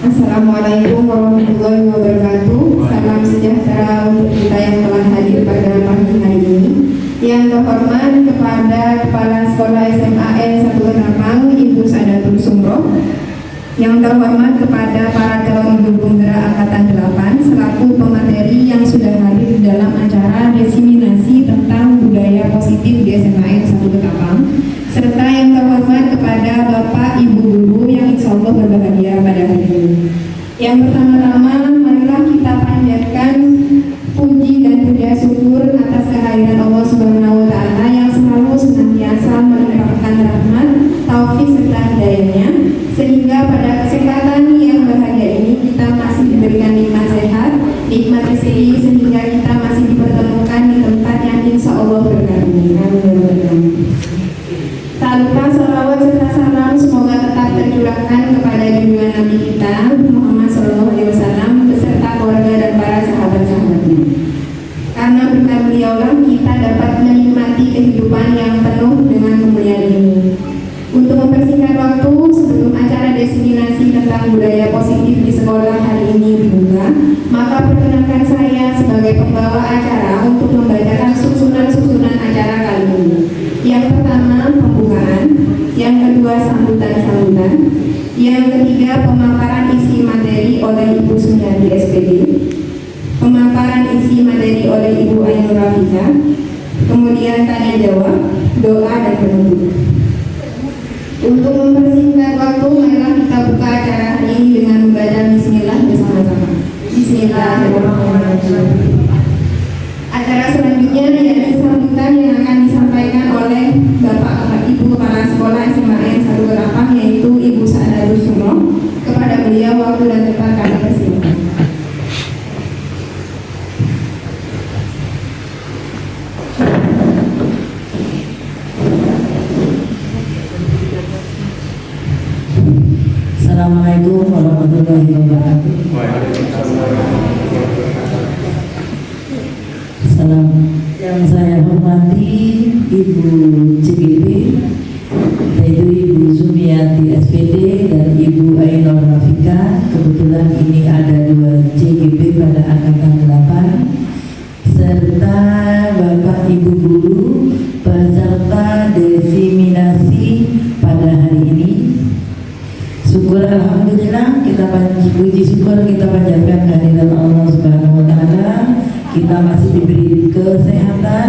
Assalamualaikum warahmatullahi wabarakatuh. Salam sejahtera untuk kita yang telah hadir pada pagi hari ini. Yang terhormat kepada Kepala Sekolah SMAN 1 Ketapang, Ibu Sadatul Sumroh. Yang terhormat kepada para calon ibu penggerak Angkatan 8 selaku pemateri yang sudah hadir dalam acara diseminasi tentang budaya positif di SMAN 1 Ketapang. Serta yang terhormat kepada Bapak Ibu Guru yang insya Allah berbahagia pada hari ini. Yang pertama-tama, marilah kita panjatkan puji dan puja syukur atas kehadiran Allah Subhanahu wa Ta'ala yang selalu senantiasa melimpahkan rahmat, taufik serta hidayahnya, sehingga pada kesempatan yang bahagia ini kita masih diberikan nikmat sehat, nikmat rezeki, sehingga kita masih dipertemukan di tempat yang insya Allah berkarunia. Tak lupa sholawat serta salam semoga tetap tercurahkan kepada junjungan Nabi kita Muhammad SAW beserta keluarga dan para sahabat-sahabatnya. Karena berkat beliaulah kita dapat menikmati kehidupan yang penuh dengan kemuliaan ini. Untuk mempersingkat waktu, sebelum acara diseminasi tentang budaya positif di sekolah hari ini dibuka, maka perkenalkan saya sebagai pembawa acara untuk membacakan susunan-susunan acara kali ini. Yang pertama, pembukaan. Yang kedua, sambutan-sambutan. Yang ketiga, pemaparan isi materi oleh Ibu Sumiati SPD. Pemaparan isi materi oleh Ibu Ainur Rafika. Kemudian tanya jawab, doa dan penutup. Untuk mempersingkat waktu, marilah kita buka acara hari ini dengan membaca Bismillah bersama-sama. Bismillahirrahmanirrahim. Acara selanjutnya yaitu sambutan yang akan disampaikan oleh Bapak Ibu Kepala Sekolah SMAN 1 Ketapang, yaitu Ibu Sadatul Sumroh. Kepada beliau waktu dan tempat kami persilakan. Assalamualaikum warahmatullahi wabarakatuh. Salam yang saya hormati Ibu CGP, yaitu Ibu Sumiati SPD dan Ibu Ainur Rafika. Kebetulan ini ada 2 CGP pada angkatan 8 serta Bapak Ibu Guru peserta diseminasi pada hari ini. Syukur alhamdulillah, kita puji syukur kita panjatkan kehadiran Allah Subhanahu wa Ta'ala. Kita masih diberi kesehatan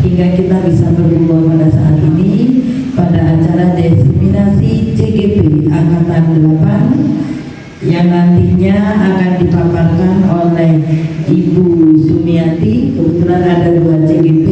hingga kita bisa berkumpul pada saat ini pada acara diseminasi CGP angkatan 8 yang nantinya akan dipaparkan oleh Ibu Sumiati. Kebetulan ada 2 CGP,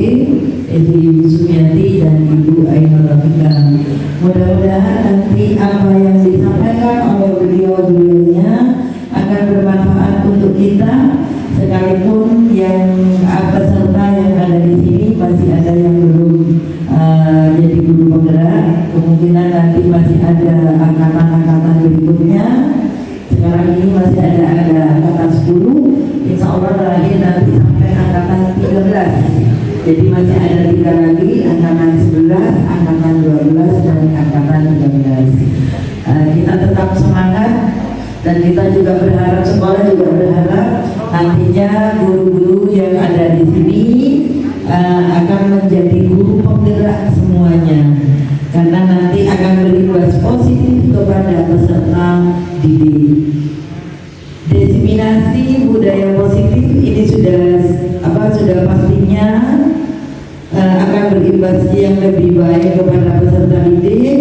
yaitu Ibu Sumiati dan Ibu Ainur Rafika. Mudah-mudahan nanti apa yang disampaikan oleh beliau-beliaunya akan bermanfaat untuk kita, sekalipun yang peserta yang ada di sini masih ada yang belum jadi guru penggerak. Kemungkinan nanti masih ada angkatan-angkatan berikutnya. Sekarang ini masih ada angkatan 10, insya Allah terakhir nanti sampai angkatan 13. Jadi masih ada 3 lagi, angkatan 11, angkatan 12, dan angkatan 13. Kita tetap semangat dan kita juga berharap, sekolah juga berharap nantinya guru-guru yang ada di sini akan menjadi guru penggerak semuanya, karena nanti akan berimbas positif kepada peserta didik. Diseminasi budaya positif ini sudah pastinya akan berimbas yang lebih baik kepada peserta didik.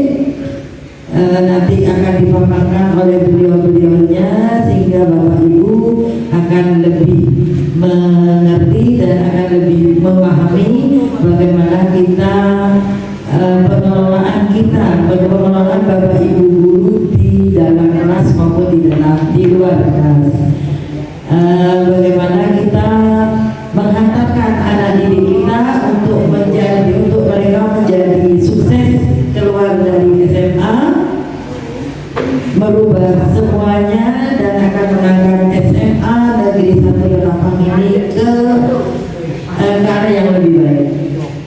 Nanti akan dipaparkan oleh beliau-beliaunya sehingga Bapak Ibu akan lebih mengerti dan akan lebih memahami bagaimana kita pengelolaan Bapak Ibu guru di dalam kelas maupun di luar kelas. Bagaimana kita menghantarkan anak didik kita untuk mereka menjadi sukses keluar dari SMA, merubah semuanya dan akan mengangkat SMA Negeri 1 Ketapang ini ke arah yang lebih baik.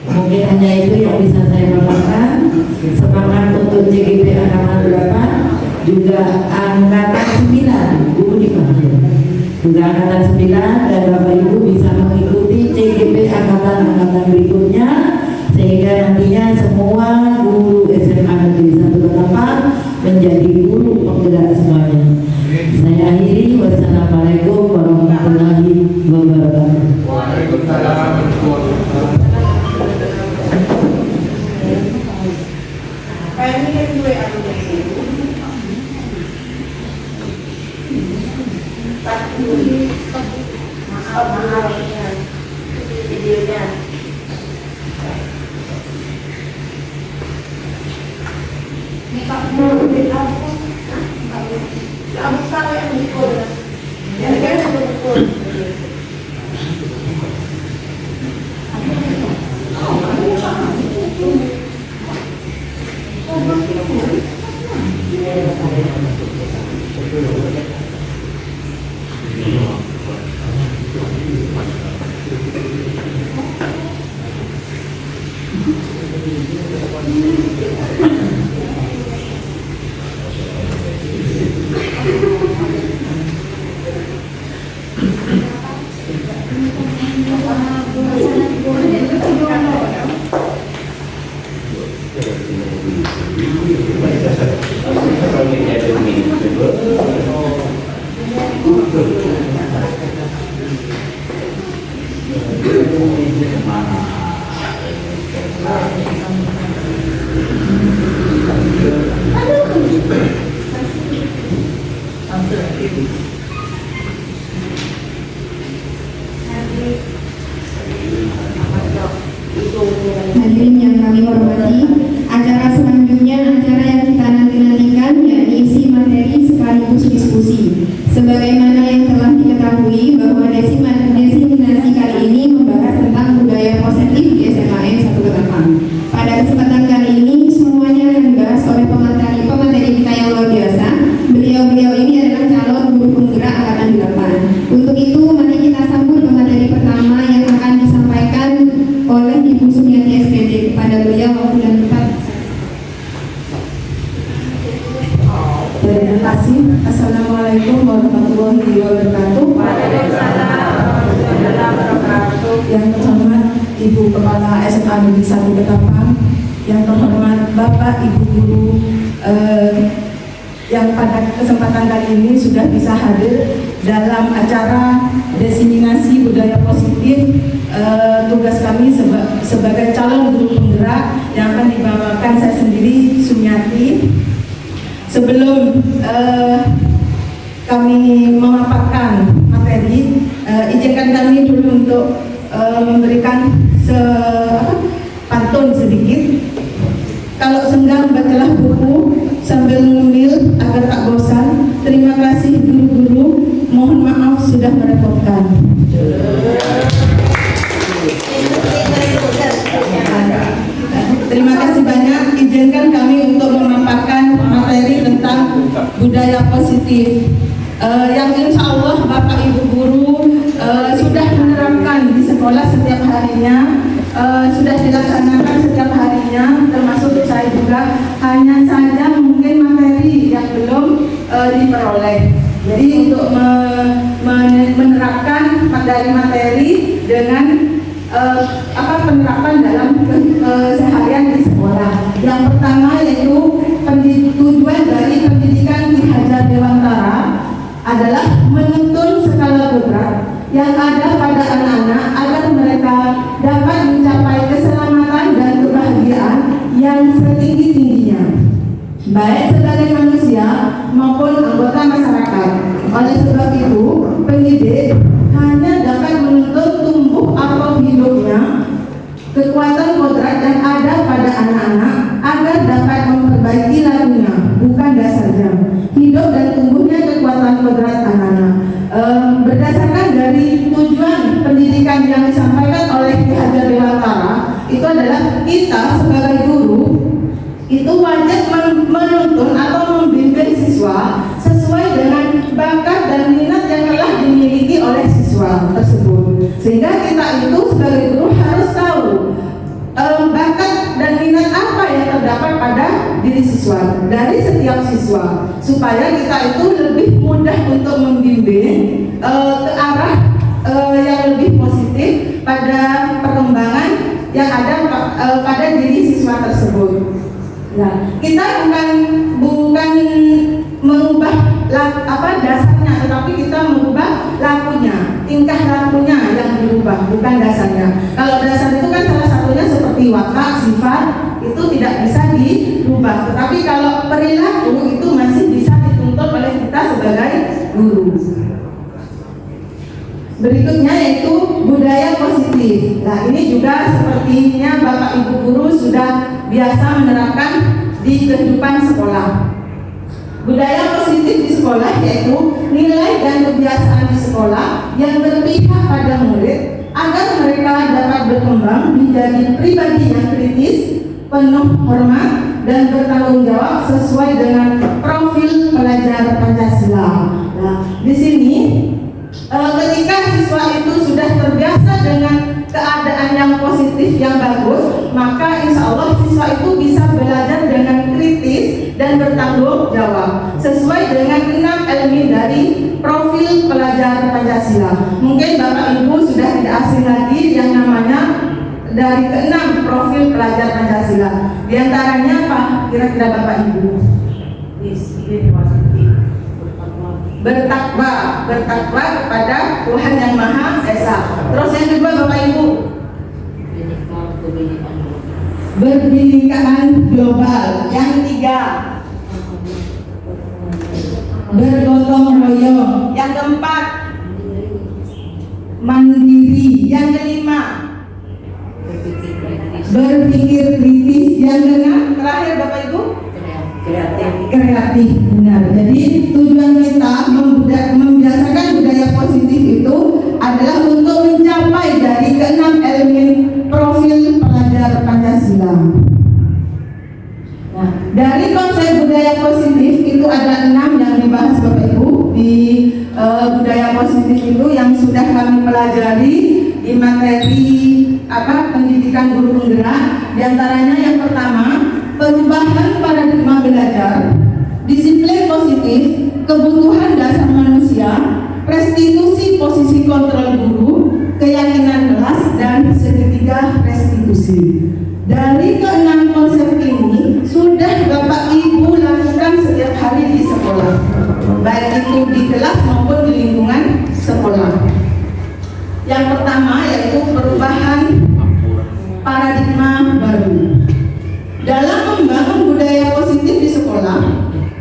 Mungkin hanya itu yang bisa saya paparkan. Semangat untuk CGP angkatan 8, juga angkatan 9 juga angkatan 9 dan Bapak Ibu bisa mengikuti CGP angkatan-angkatan berikutnya, sehingga nantinya semua guru SMA Negeri 1 Ketapang menjadi guru penggerak semuanya. Saya akhiri, wassalamualaikum warahmatullahi wabarakatuh. Waalaikumsalam warahmatullahi wabarakatuh. Hadirin yang kami hormati, acara selanjutnya acara yang kita nanti-nantikan, yakni isi materi sekaligus diskusi. Sebagaimana yang telah diketahui bahwa desiminasi kali ini membahas tentang budaya positif di SMAN 1 Ketapang. Pada kesempatan kali ini semuanya akan dibahas oleh pemateri kita yang luar biasa. Beliau-beliau ini adalah calon guru penggerak angkatan 8. Untuk itu mari kita sambut pemateri pertama yang akan disampaikan oleh Ibu Sumiati SPD. Kepada beliau waktu dan tempat. Terima kasih. Assalamualaikum warahmatullahi wabarakatuh. Yang terhormat Ibu Kepala SMA Negeri 1 Ketapang, yang terhormat Bapak Ibu Guru yang pada kesempatan kali ini sudah bisa hadir dalam acara desiminasi budaya positif. Tugas kami sebagai calon guru penggerak yang akan dibawakan saya sendiri, Sumiati. Sebelum kami memaparkan materi, izinkan kami dulu untuk memberikan pantun sedikit. Kalau senggang bacalah buku sambil ngemil agar tak bosan. Terima kasih guru-guru, mohon maaf sudah merepotkan. Terima kasih banyak. Izinkan kami untuk memaparkan materi tentang budaya positif yang insya Allah Bapak Ibu Guru sudah menerapkan di sekolah setiap harinya, sudah dilaksanakan setiap harinya, termasuk saya juga. Hanya saja mungkin materi yang belum diperoleh. Jadi untuk menerapkan dari materi dengan penerapan dalam seharian di sekolah. Yang pertama yaitu tujuan dari pendidikan Ki Hajar Dewantara adalah menuntun skala kodrat yang ada pada anak-anak agar mereka dapat mencapai keselamatan dan kebahagiaan yang setinggi-tingginya, baik sebagai manusia maupun anggota masyarakat. Oleh sebab itu, pendidik hanya dapat menuntut tumbuh atau hidupnya kekuatan kodrat yang ada pada anak-anak agar dapat memperbaiki lakunya, bukan dasarnya. Hidup dan tumbuhnya kekuatan kodrat anak-anak. Berdasarkan dari tujuan pendidikan yang disampaikan oleh Ki Hajar Dewantara, itu adalah kita sebagai guru itu wajib menuntun atau membimbing siswa sesuai dengan bakat dan minat yang telah dimiliki oleh siswa tersebut. Sehingga kita itu sebagai guru harus tahu bakat dan minat apa yang terdapat pada kepada diri siswa, dari setiap siswa, supaya kita itu lebih mudah untuk membimbing ke arah yang lebih positif pada perkembangan yang ada pada diri siswa tersebut. Nah, kita bukan mengubah dasarnya, tetapi kita mengubah lakunya, tingkah lakunya yang dirubah, bukan dasarnya. Kalau dasar itu kan salah satunya seperti watak, sifat, itu tidak bisa dirubah. Tetapi kalau perilaku itu masih bisa dituntut oleh kita sebagai guru. Berikutnya yaitu budaya positif. Nah, ini juga sepertinya Bapak Ibu guru sudah biasa menerapkan di kehidupan sekolah. Budaya positif di sekolah yaitu nilai dan kebiasaan di sekolah yang berpihak pada murid agar mereka dapat berkembang menjadi pribadi yang kritis, penuh hormat, dan bertanggung jawab sesuai dengan profil pelajar Pancasila. Nah, di sini ketika siswa itu sudah terbiasa dengan keadaan yang positif yang bagus, maka insya Allah siswa itu bisa belajar dengan kritis dan bertanggung jawab sesuai dengan 6 elemen dari profil pelajar Pancasila. Mungkin Bapak Ibu sudah tidak asing lagi yang namanya dari ke-6 profil pelajar Pancasila. Di antaranya apa kira-kira Bapak Ibu? Bertakwa kepada Tuhan Yang Maha Esa. Terus yang kedua Bapak Ibu, berbinekaan global. Yang ketiga, bergotong royong. Yang keempat, mandiri. Yang kelima, berpikir kritis. Yang keenam, terakhir Bapak Ibu, kreatif. Benar. Jadi tujuan kita membiasakan budaya positif itu adalah untuk mencapai dari ke-6 elemen profil pelajar Pancasila. Nah, dari konsep budaya positif itu ada 6 yang dibahas Bapak Ibu di budaya positif itu yang sudah kami pelajari di materi pendidikan guru penggerak. Di antaranya yang pertama, perubahan paradigma belajar, disiplin positif, kebutuhan dasar manusia, restitusi posisi kontrol guru, keyakinan kelas, dan segitiga restitusi. Dari ke-6 konsep ini sudah Bapak Ibu lakukan setiap hari di sekolah, baik itu di kelas maupun di lingkungan sekolah. Yang pertama yaitu perubahan paradigma baru. Dalam membangun budaya positif di sekolah,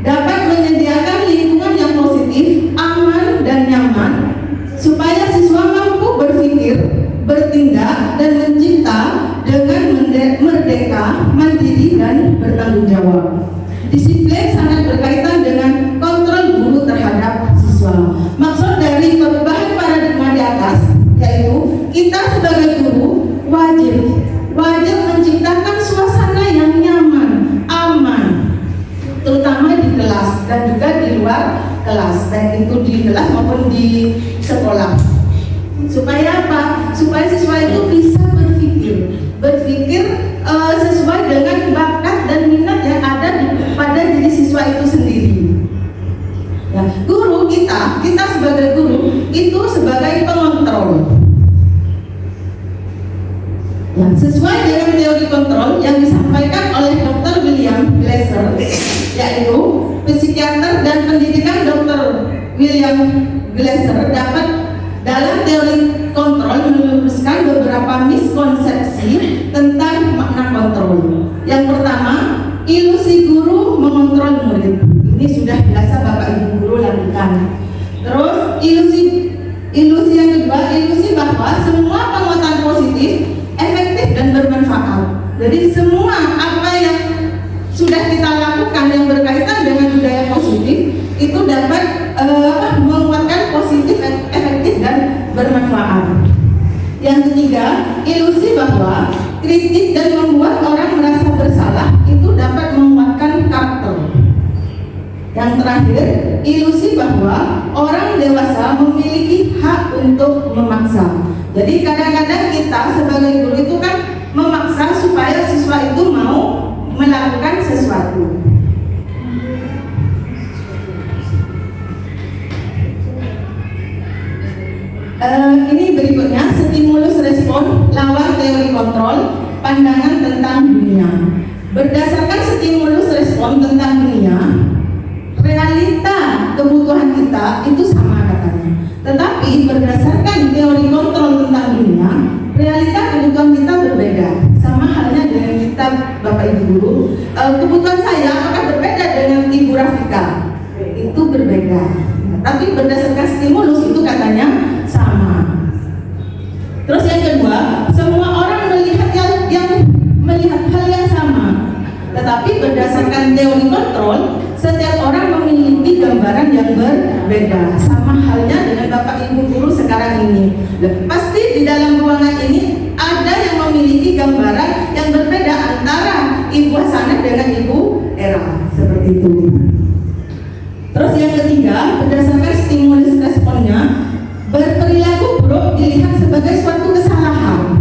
dapat menyediakan lingkungan yang positif, aman, dan nyaman, supaya siswa mampu berpikir, bertindak, dan mencipta dengan merdeka, mandiri, dan bertanggung jawab. Disiplin sangat berkaitan dengan kontrol guru terhadap siswa. Maksud dari perubahan paradigma di atas yaitu kita sebagai guru wajib menciptakan suasana yang nyaman, aman, terutama di kelas dan juga di luar kelas, baik itu di kelas maupun di sekolah. Supaya apa? Supaya siswa itu bisa berpikir sesuai dengan bakat dan minat yang ada pada diri siswa itu sendiri. Ya, guru kita sebagai guru itu sebagai pengontrol. Ya, sesuai dengan teori kontrol yang disampaikan oleh Dr. William Glasser, yaitu psikiater dan pendidikan Dr. William Glasser dapat dalam teori kontrol meluruskan beberapa miskonsepsi tentang makna kontrol. Yang pertama, ilusi guru mengontrol murid. Ini sudah biasa Bapak Ibu guru lakukan. Terus ilusi yang kedua, ilusi bahwa semua penguatan positif efektif dan bermanfaat. Jadi semua apa yang sudah kita lakukan yang berkaitan dengan budaya positif itu dapat menguatkan positif, efektif, dan bermanfaat. Yang ketiga, ilusi bahwa kritik dan membuat orang merasa bersalah itu dapat menguatkan karakter. Yang terakhir, ilusi bahwa orang dewasa memiliki hak untuk memaksa. Jadi kadang-kadang kita sebagai guru itu kan memaksa supaya siswa itu mau melakukan sesuatu. Ini berikutnya stimulus respon lawan teori kontrol pandangan tentang dunia. Berdasarkan stimulus respon tentang dunia, realita kebutuhan kita itu sama katanya. Tetapi berdasarkan teori kontrol tentang dunia, realita kebutuhan kita berbeda. Sama halnya dengan kita, Bapak Ibu guru, kebutuhan saya apakah berbeda dengan Ibu Rafika? Itu berbeda. Tapi berdasarkan stimulus itu katanya sama. Terus yang kedua, semua orang melihat melihat hal yang sama. Tetapi berdasarkan teori kontrol, setiap orang memiliki gambaran yang berbeda. Sama halnya dengan Bapak Ibu guru sekarang ini. Pasti di dalam ruangan ini ada yang memiliki gambaran yang berbeda antara Ibu Hasanah dengan Ibu Era. Seperti itu. Terus yang ketiga, berdasarkan stimulus responnya, berperilaku buruk dilihat sebagai suatu kesalahan.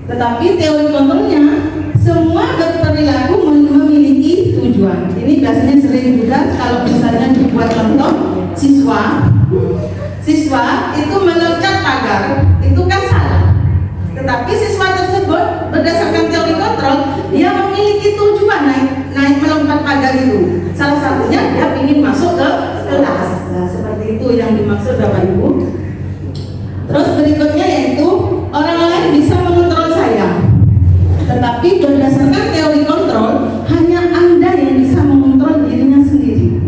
Tetapi teori kontrolnya, semua berperilaku memiliki tujuan. Ini biasanya sering juga kalau misalnya dibuat contoh siswa itu meloncat pagar, itu kan salah. Tetapi siswa tersebut berdasarkan teori kontrol, dia memiliki tujuan naik melompat pagar itu. Salah satunya dia ingin masuk ke kelas. Nah, seperti itu yang dimaksud Bapak Ibu. Terus berikutnya yaitu orang lain bisa mengontrol saya. Tetapi berdasarkan teori kontrol, hanya Anda yang bisa mengontrol dirinya sendiri.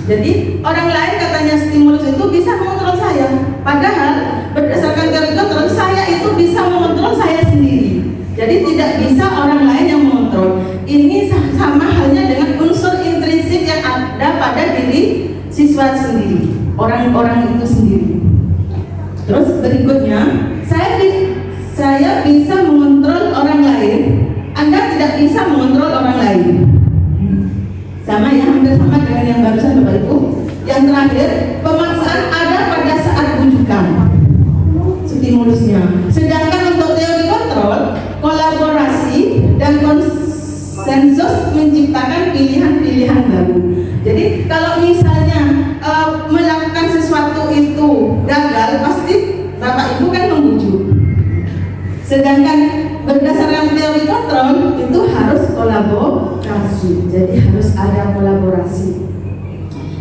Jadi orang lain katanya stimulus itu bisa mengontrol saya. Padahal berdasarkan teori kontrol, saya itu bisa mengontrol saya sendiri. Jadi tidak bisa orang lain yang mengontrol. Ini sama halnya dengan unsur intrinsik yang ada pada diri siswa sendiri, orang-orang itu sendiri. Terus berikutnya, saya bisa mengontrol orang lain. Anda tidak bisa mengontrol orang lain. Sama ya, hampir sama dengan yang barusan Bapak Ibu. Yang terakhir, pemaksaan ada pada saat bujukan, stimulusnya. Sedangkan untuk teori kontrol, kolaborasi dan konsensus menciptakan pilihan-pilihan baru. Jadi kalau misalnya melakukan sesuatu itu gagal, pasti Bapak Ibu kan membujuk. Sedangkan berdasarkan teori kontrol itu harus kolaborasi. Jadi harus ada kolaborasi.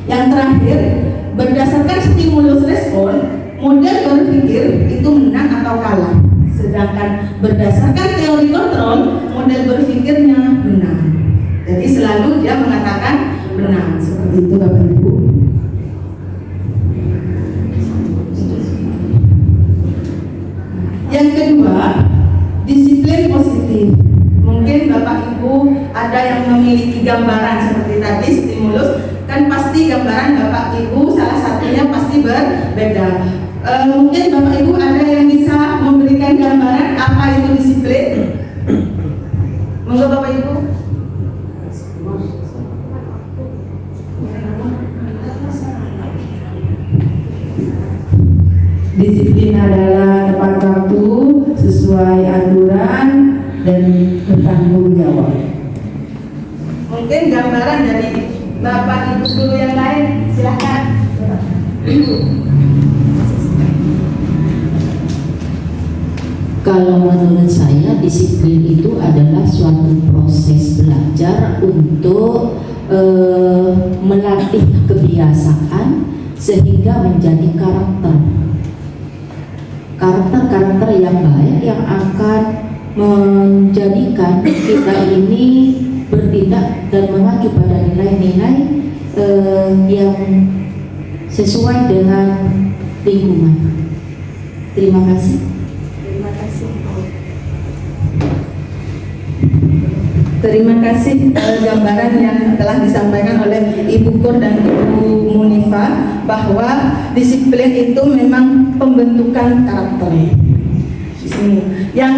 Yang terakhir, berdasarkan stimulus respon, model berpikir itu menang atau kalah. Sedangkan berdasarkan teori kontrol, model berpikirnya benar. Jadi selalu dia mengatakan benar. Seperti itu Bapak Ibu. Yang kedua, disiplin positif. Mungkin Bapak Ibu ada yang memiliki gambaran seperti tadi stimulus, kan pasti gambaran Bapak Ibu salah satunya pasti berbeda. Mungkin Bapak Ibu ada yang bisa memberikan gambaran apa itu disiplin? Monggo Bapak Ibu. Disiplin adalah tepat waktu, sesuai aturan, dan bertanggung jawab. Mungkin gambaran dari Bapak Ibu guru yang lain, silahkan. Kalau menurut saya disiplin itu adalah suatu proses belajar untuk melatih kebiasaan sehingga menjadi karakter yang baik yang akan menjadikan kita ini bertindak dan mengacu pada nilai-nilai yang sesuai dengan lingkungan. Terima kasih. Terima kasih gambaran yang telah disampaikan oleh Ibu Kur dan Ibu Munifa bahwa disiplin itu memang pembentukan karakter. Yang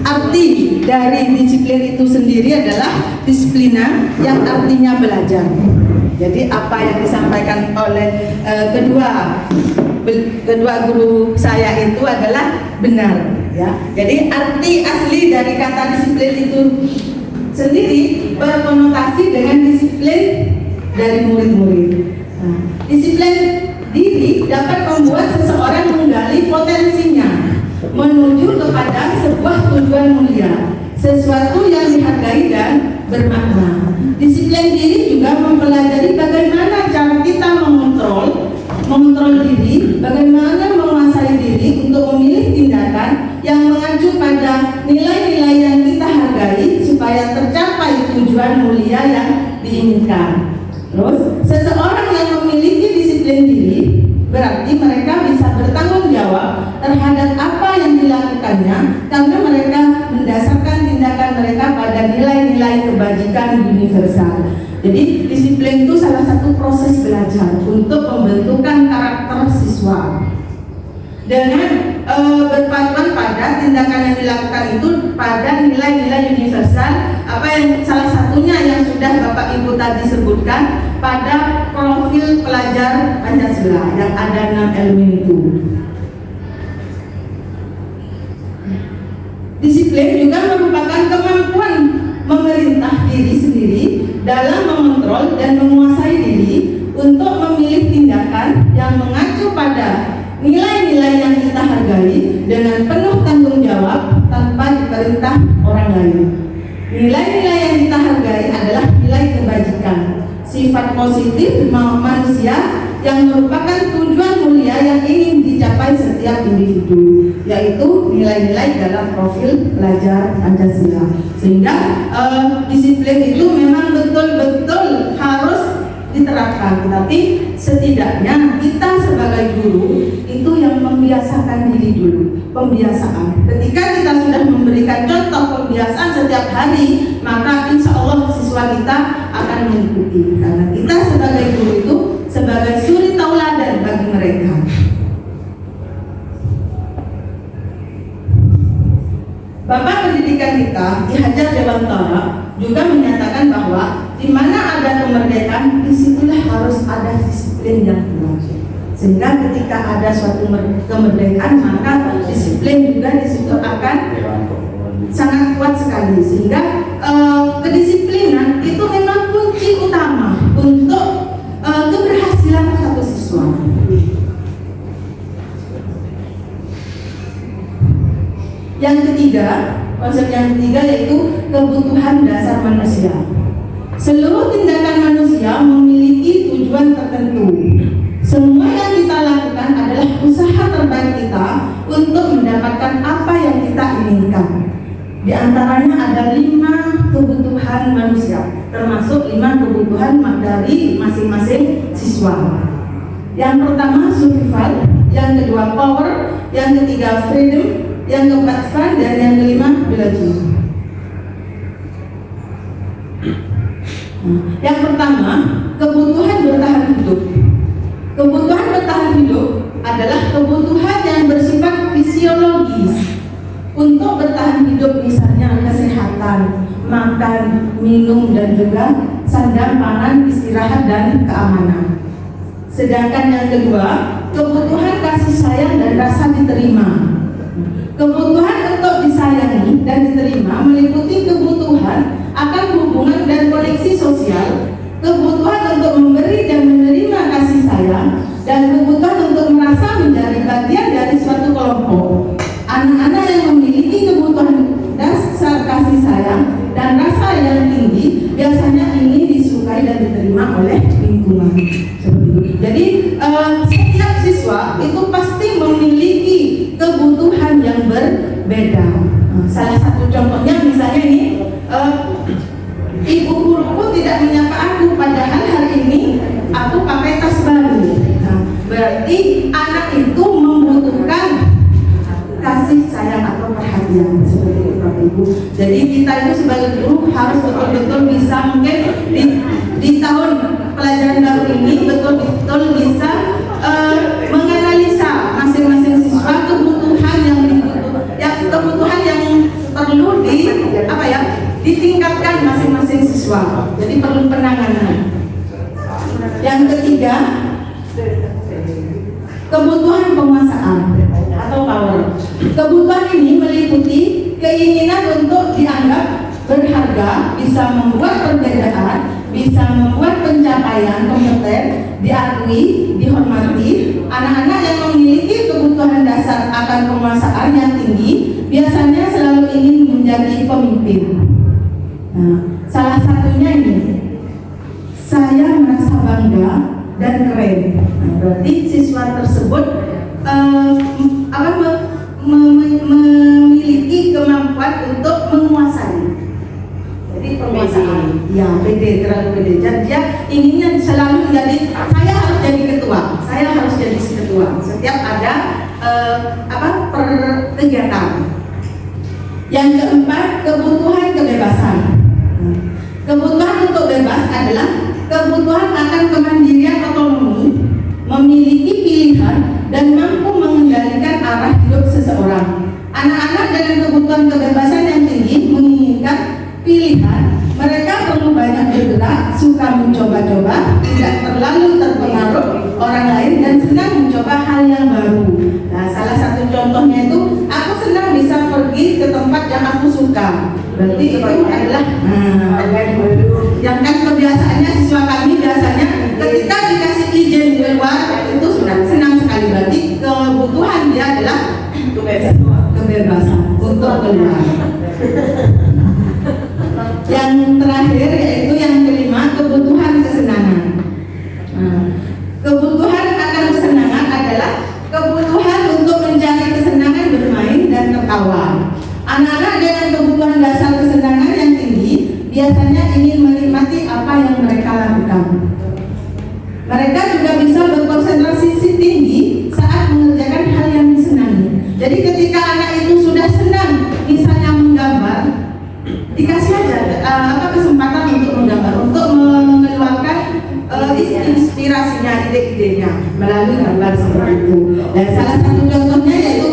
arti dari disiplin itu sendiri adalah disiplina yang artinya belajar. Jadi apa yang disampaikan oleh kedua guru saya itu adalah benar, ya. Jadi arti asli dari kata disiplin itu sendiri berkonotasi dengan disiplin dari murid-murid. Nah, disiplin diri dapat membuat seseorang menggali potensinya menuju kepada sebuah tujuan mulia, sesuatu yang dihargai dan bermakna. Disiplin diri juga mempelajari bagaimana cara kita mengontrol diri, bagaimana menguasai diri untuk memilih tindakan yang mengacu pada nilai-nilai yang kita hargai supaya tercapai tujuan mulia yang diinginkan. Terus, seseorang yang memiliki disiplin diri berarti mereka bisa bertanggung jawab terhadap apa yang dilakukannya karena mereka mendasarkan tindakan mereka pada nilai-nilai kebajikan universal. Jadi disiplin itu salah satu proses belajar untuk pembentukan karakter siswa. Dengan berpaduan pada tindakan yang dilakukan itu pada nilai-nilai universal, apa yang salah satunya yang sudah Bapak Ibu tadi sebutkan pada profil pelajar Pancasila yang ada 6 elemen itu. Disiplin juga merupakan kemampuan memerintah diri sendiri dalam mengontrol dan menguasai diri untuk memilih tindakan yang mengacu pada nilai-nilai yang kita hargai dengan penuh tanggung jawab tanpa diperintah orang lain. Nilai-nilai yang kita hargai adalah nilai kebajikan, sifat positif manusia yang merupakan tujuan mulia yang ingin dicapai setiap individu, yaitu nilai-nilai dalam profil pelajar Pancasila. Sehingga disiplin itu memang betul-betul harus diterapkan, tapi setidaknya kita sebagai guru itu yang membiasakan diri dulu. Pembiasaan, ketika kita sudah memberikan contoh pembiasaan setiap hari, maka insya Allah siswa kita akan mengikuti, karena kita sebagai guru itu sebagai suri tauladan bagi mereka. Bapak pendidikan kita Ki Hajar Dewantara juga menyatakan bahwa di mana ada kemerdekaan, disitulah harus ada disiplin yang kuat. Sehingga ketika ada suatu kemerdekaan, maka disiplin juga di situ akan sangat kuat sekali. Sehingga kedisiplinan itu memang kunci utama untuk keberhasilan satu siswa. Yang ketiga, konsep yang ketiga yaitu kebutuhan dasar manusia. Seluruh tindakan manusia memiliki tujuan tertentu. Semua yang kita lakukan adalah usaha terbaik kita untuk mendapatkan apa yang kita inginkan. Di antaranya ada 5 kebutuhan manusia, termasuk 5 kebutuhan dari masing-masing siswa. Yang pertama survival, yang kedua power, yang ketiga freedom, yang keempat fun, dan yang kelima belonging. Yang pertama, kebutuhan bertahan hidup. Kebutuhan bertahan hidup adalah kebutuhan yang bersifat fisiologis. Untuk bertahan hidup misalnya kesehatan, makan, minum, dan juga sandang pangan, istirahat, dan keamanan. Sedangkan yang kedua, kebutuhan kasih sayang dan rasa diterima. Kebutuhan untuk disayangi dan diterima meliputi kebutuhan akan hubungan dan koneksi sosial, kebutuhan untuk memberi dan menerima kasih sayang, dan kebutuhan untuk merasa menjadi bagian dari suatu kelompok. Anak-anak yang memiliki kebutuhan dasar kasih sayang dan rasa yang tinggi biasanya ingin disukai dan diterima oleh lingkungan. Jadi setiap siswa itu pasti memiliki kebutuhan yang berbeda. Salah satu contohnya misalnya ini, ibu guruku tidak menyapa aku, padahal hari ini aku pakai tas baru. Berarti anak itu membutuhkan kasih sayang atau perhatian, seperti itu Bapak Ibu. Jadi kita itu sebagai guru harus betul-betul bisa, mungkin di tahun pelajaran baru ini betul-betul bisa menganalisa masing-masing siswa kebutuhan yang kebutuhan yang perlu ditingkatkan masing-masing siswa. Jadi perlu penanganan. Yang ketiga, kebutuhan penguasaan atau power. Kebutuhan ini meliputi keinginan untuk dianggap berharga, bisa membuat perbedaan, bisa membuat pencapaian kompeten, diakui, dihormati. Anak-anak yang memiliki kebutuhan dasar akan penguasaan yang tinggi biasanya selalu ingin menjadi pemimpin. Nah, salah satunya ini, saya merasa bangga dan keren. Nah, berarti siswa tersebut memiliki kemampuan untuk menguasai. Jadi penguasaan, ya pede, terlalu pede. Jadi dia inginnya selalu menjadi, saya harus jadi ketua, saya harus jadi ketua. Setiap ada kegiatan. Yang keempat, kebutuhan kebebasan. Kebutuhan untuk bebas adalah kebutuhan akan kemandirian otonomi, memiliki pilihan dan mampu mengendalikan arah hidup seseorang. Anak-anak dengan kebutuhan kebebasan yang tinggi menginginkan pilihan. Mereka perlu banyak bergerak, suka mencoba-coba, tidak terlalu terpengaruh orang lain dan senang mencoba hal yang baru. Nah, salah satu contohnya itu, aku senang bisa pergi ke tempat yang aku suka. Berarti itu adalah yang kan kebiasaannya siswa kami biasanya ketika dikasih izin keluar itu senang sekali. Berarti kebutuhan dia adalah kebebasan untuk keluar. Yang terakhir yaitu yang kelima, kebutuhan kesenangan. Kebutuhan akan kesenangan adalah kebutuhan untuk mencari kesenangan bermain dan tertawa. Anak-anak dengan kebutuhan dasar kesenangan yang tinggi biasanya ingin menikmati apa yang mereka lakukan. Mereka juga bisa berkonsentrasi tinggi saat mengerjakan hal yang disenangi. Jadi ketika anak itu sudah senang, misalnya menggambar, dikasih aja kesempatan untuk menggambar, untuk mengeluarkan inspirasinya, ide-idenya melalui gambar seperti itu. Dan salah satu contohnya yaitu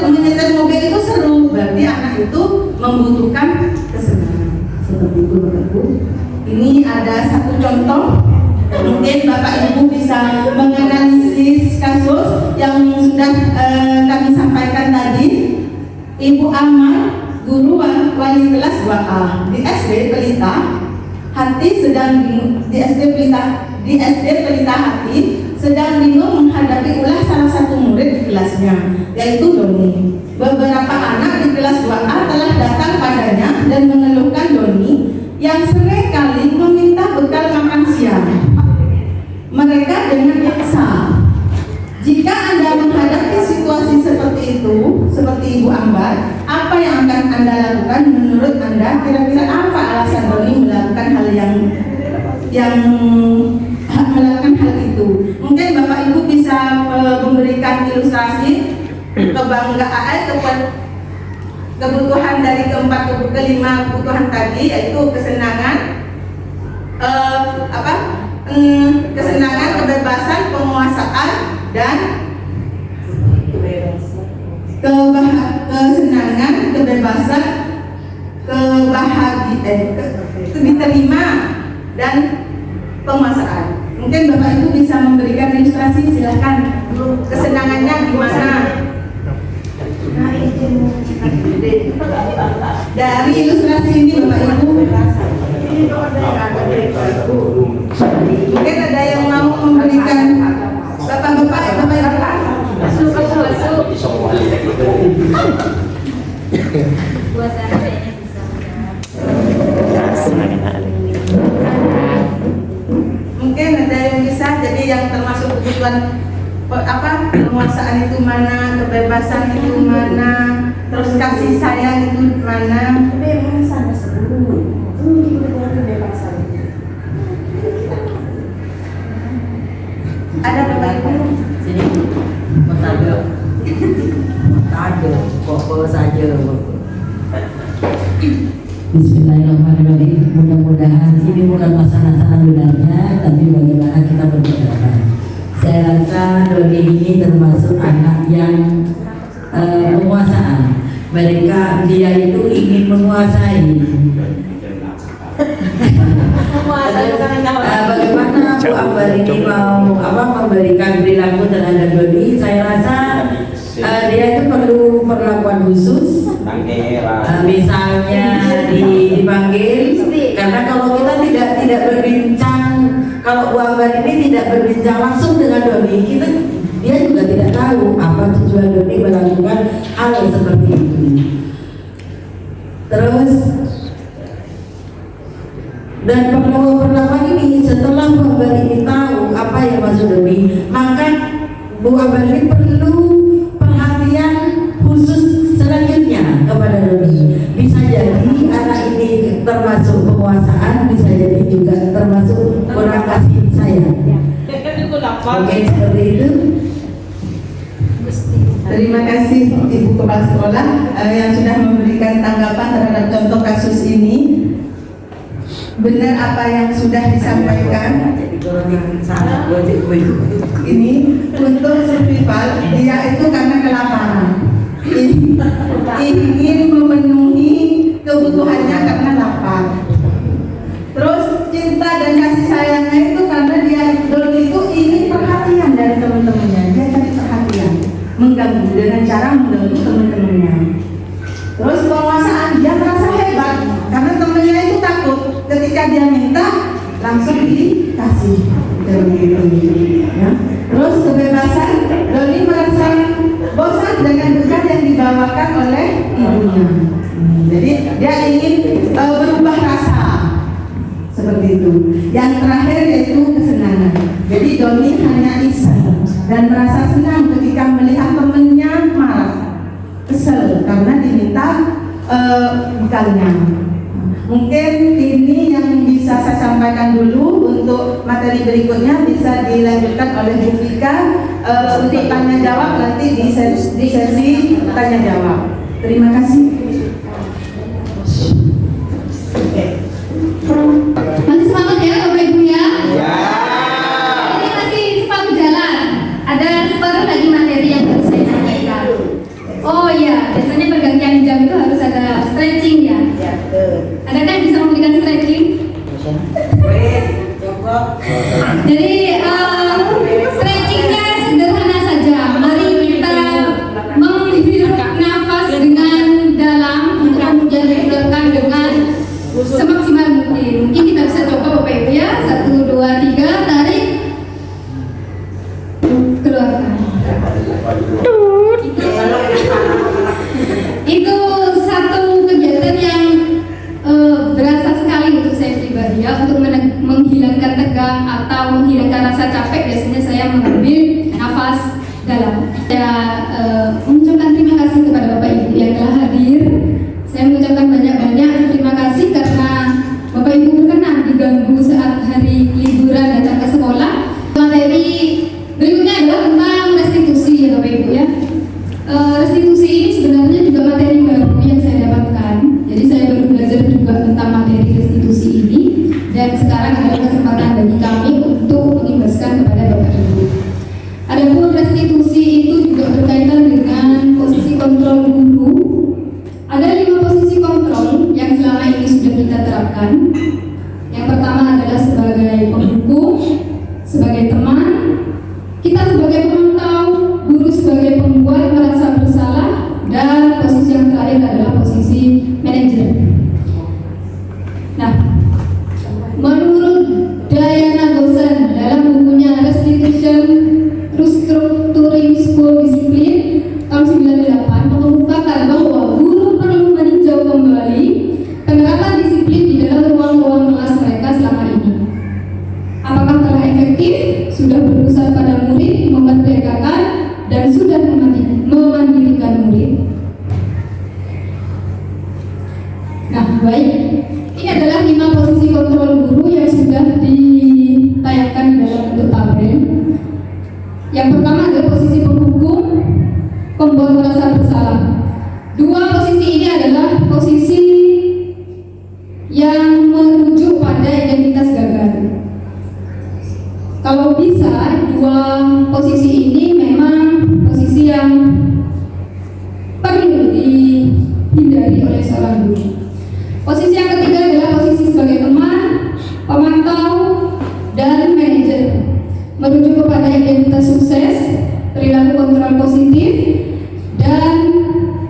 menyetir mobil itu seru, berarti anak itu membutuhkan kesenangan. Seperti itu, Bapak-Ibu. Ini ada satu contoh. Mungkin Bapak Ibu bisa menganalisis kasus yang sudah kami sampaikan tadi. Ibu Amal, guru wali kelas 2A di SD Pelita Hati sedang di SD Pelita Hati sedang bingung menghadapi ulah salah satu murid di kelasnya, yaitu Doni. Beberapa anak di kelas 2A telah datang padanya dan mengeluhkan Doni yang sering kali meminta bekal makan siang mereka dengan paksa. Jika Anda menghadapi situasi seperti itu, seperti Ibu Ambar, apa yang akan Anda lakukan? Menurut Anda, kira-kira apa alasan Doni melakukan hal melakukan hal itu? Mungkin Bapak Ibu bisa memberikan ilustrasi kebanggaan, kebutuhan dari kelima kebutuhan tadi, yaitu kesenangan, kesenangan, kebebasan, penguasaan, dan kesenangan, kebebasan, diterima, dan penguasaan. Mungkin Bapak Ibu bisa memberikan ilustrasi, silakan. Kesenangannya gimana? Dari ilustrasi ini Bapak Ibu, mungkin ada yang mau memberikan Bapak-bapak, mungkin ada yang bisa. Jadi yang termasuk kebutuhan penguasaan itu mana, kebebasan itu mana, terus kasih sayang itu mana. Ada Bapak Ibu? Sini, ada, pokok saja. Bismillahirrahmanirrahim. Mudah-mudahan ini bukan masalah sebenarnya, tapi bagaimana kita berbicara. Saya rasa Doni ini termasuk anak yang penguasaan. Dia itu ingin menguasai. Bagaimana Bu Ambar ini mau memberikan perilaku terhadap Doni? Saya rasa dia itu perlu perlakuan khusus. Misalnya di dipanggil karena kalau kita tidak berbincang, kalau Bu Ambar ini tidak berbincang langsung dengan Doni, dia juga tidak tahu apa tujuan Doni melakukan hal seperti itu. Terus dan perlakuan ini setelah Bu Ambar ini tahu apa yang maksud Doni, maka Bu Ambar ini perlu perhatian khusus selanjutnya kepada Doni. Bisa jadi anak ini termasuk penguasaan, bisa jadi juga termasuk kurang kasih sayang. Oke, seperti itu. Terima kasih Ibu Kepala Sekolah yang sudah memberikan tanggapan terhadap contoh kasus ini. Benar apa yang sudah disampaikan. Ini untuk survival, dia itu karena kelaparan, ingin memenuhi kebutuhannya karena lapar. Terus cinta dan kasih sayangnya itu karena dia Doni itu ingin perhatian dari teman-temannya. Dia cari perhatian, mengganggu dengan cara mengganggu teman-temannya. Terus penguasaan, dia merasa hebat karena temannya itu takut. Ketika dia minta langsung dikasih. Ya. Terus kebebasan, Doni merasa bosan dengan beban yang dibawakan oleh ibunya. Jadi dia ingin berubah rasa seperti itu. Yang terakhir yaitu kesenangan. Jadi Doni hanya iseng dan merasa senang ketika melihat temannya marah, kesel karena diminta bekalnya. Mungkin ini yang bisa saya sampaikan dulu. Untuk materi berikutnya bisa dilanjutkan oleh Bu Vika untuk tanya jawab nanti di sesi tanya jawab. Terima kasih. Masih semangat ya Bapak Ibu ya? Ini masih sepatu jalan. Ada separuh lagi materi yang harus saya sampaikan. Oh iya, biasanya pergantian jam itu harus ada stretching ya. Adakah yang bisa memberikan stretching? Jadi stretchingnya sederhana saja. Mari kita menghirup nafas dengan dalam, kemudian dikeluarkan dengan semaksimal mungkin. Mungkin kita bisa coba Bapak Ibu ya. 1, 2, 3, tarik, keluarkan. Itu satu kegiatan yang berasa sekali untuk saya pribadi ya, untuk menghilangkan tegang atau menghilangkan rasa capek. Biasanya saya mengambil nafas dalam. Saya mengucapkan terima kasih kepada Bapak Ibu yang telah hadir. Saya mengucapkan banyak-banyak terima kasih karena Bapak Ibu berkenan diganggu saat hari liburan datang ke sekolah. Materi berikutnya adalah tentang restitusi ya Bapak Ibu ya. Restitusi ini sebenarnya juga materi baru yang saya dapatkan. Jadi saya baru belajar juga tentang materi restitusi ini, dan sekarang adalah kesempatan bagi kami untuk mengimbaskan kepada Bapak Ibu. Adapun restitusi itu juga berkaitan dengan posisi kontrol guru. Ada 5 posisi kontrol yang selama ini sudah kita terapkan. Yang pertama adalah sebagai pendukung, sebagai teman, kita sebagai pemantau, guru sebagai pembuat merasa bersalah, dan posisi yang terakhir adalah posisi manajer. Nah, menurut Diana Gosen dalam bukunya Restitution Restructuring School Discipline tahun 98 mengemukakan bahwa guru perlu meninjau kembali penerapan disiplin di dalam ruang-ruang kelas mereka selama ini. Apakah telah efektif, sudah berpusat pada murid, memerdekakan, dan sudah memandirikan murid. Nah, baik. Ini adalah 5 posisi kontrol guru yang sudah ditayangkan di dalam bentuk tabel. Yang pertama adalah posisi penghukum, pembuat merasa bersalah. 2 posisi ini adalah posisi yang merujuk pada identitas gagal. Kalau bisa, 2 posisi ini memang posisi yang perlu dihindari oleh seorang guru. Posisi yang ketiga adalah posisi sebagai teman, pemantau, dan manajer, merujuk kepada identitas sukses, perilaku kontrol positif, dan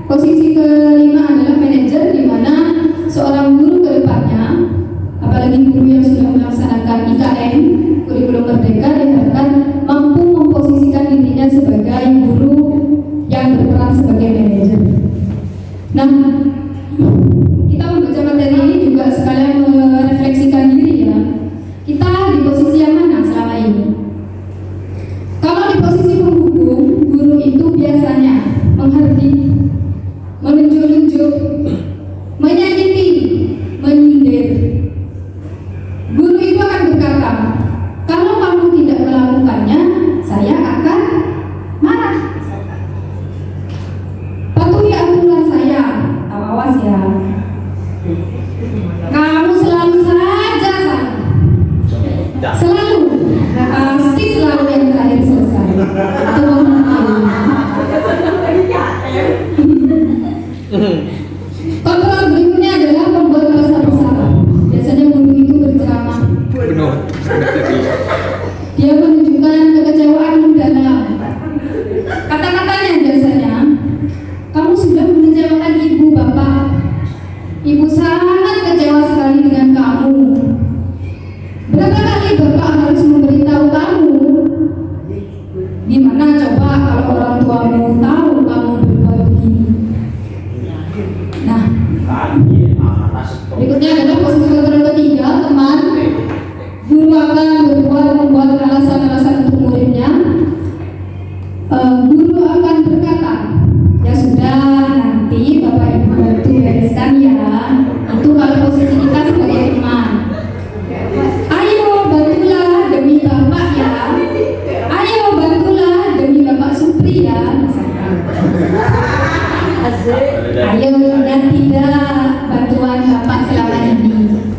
posisi kelima adalah manajer, di mana seorang guru ke depan guru yang sudah melaksanakan IKM kurikulum merdeka diharapkan mampu memposisikan dirinya sebagai guru yang berperan sebagai manajer. Nah, kita membaca materi ini juga sekalian merefleksikan diri ya. Kita di posisi yang mana selama ini? Kalau di posisi penghubung, guru itu biasanya menghardik, menunjuk-nunjuk, menyakiti, menyindir. Guru itu akan berkata, kalau kamu tidak melakukannya, saya akan marah. Patuhi aturan saya, awas ya. Kamu selalu saja salah. Selalu, pasti selalu yang terakhir selesai. Kontrol berikutnya adalah membuat merasa bersalah. Biasanya guru itu berceramah. Penuh. Dia menunjukkan kekecewaan mendalam. Kata-katanya biasanya, kamu sudah mengecewakan ibu bapak. Ibu sangat kecewa sekali dengan kamu. Berapa kali bapak harus memberitahu kamu? Gimana coba kalau orang tuamu tahu kamu berbuat begini? Nah, berikutnya adalah posisi kontrol ketiga, teman. Guru akan membuat alasan-alasan untuk muridnya. Guru akan berkata, ya sudah, nanti bapak ibu bantu bereskan ya. Itu kalau posisi kita sebagai teman. Ayo bantulah demi bapak ya. Ayo bantulah demi bapak Supri ya. Ayo dan tidak bantuan bapak selama ini.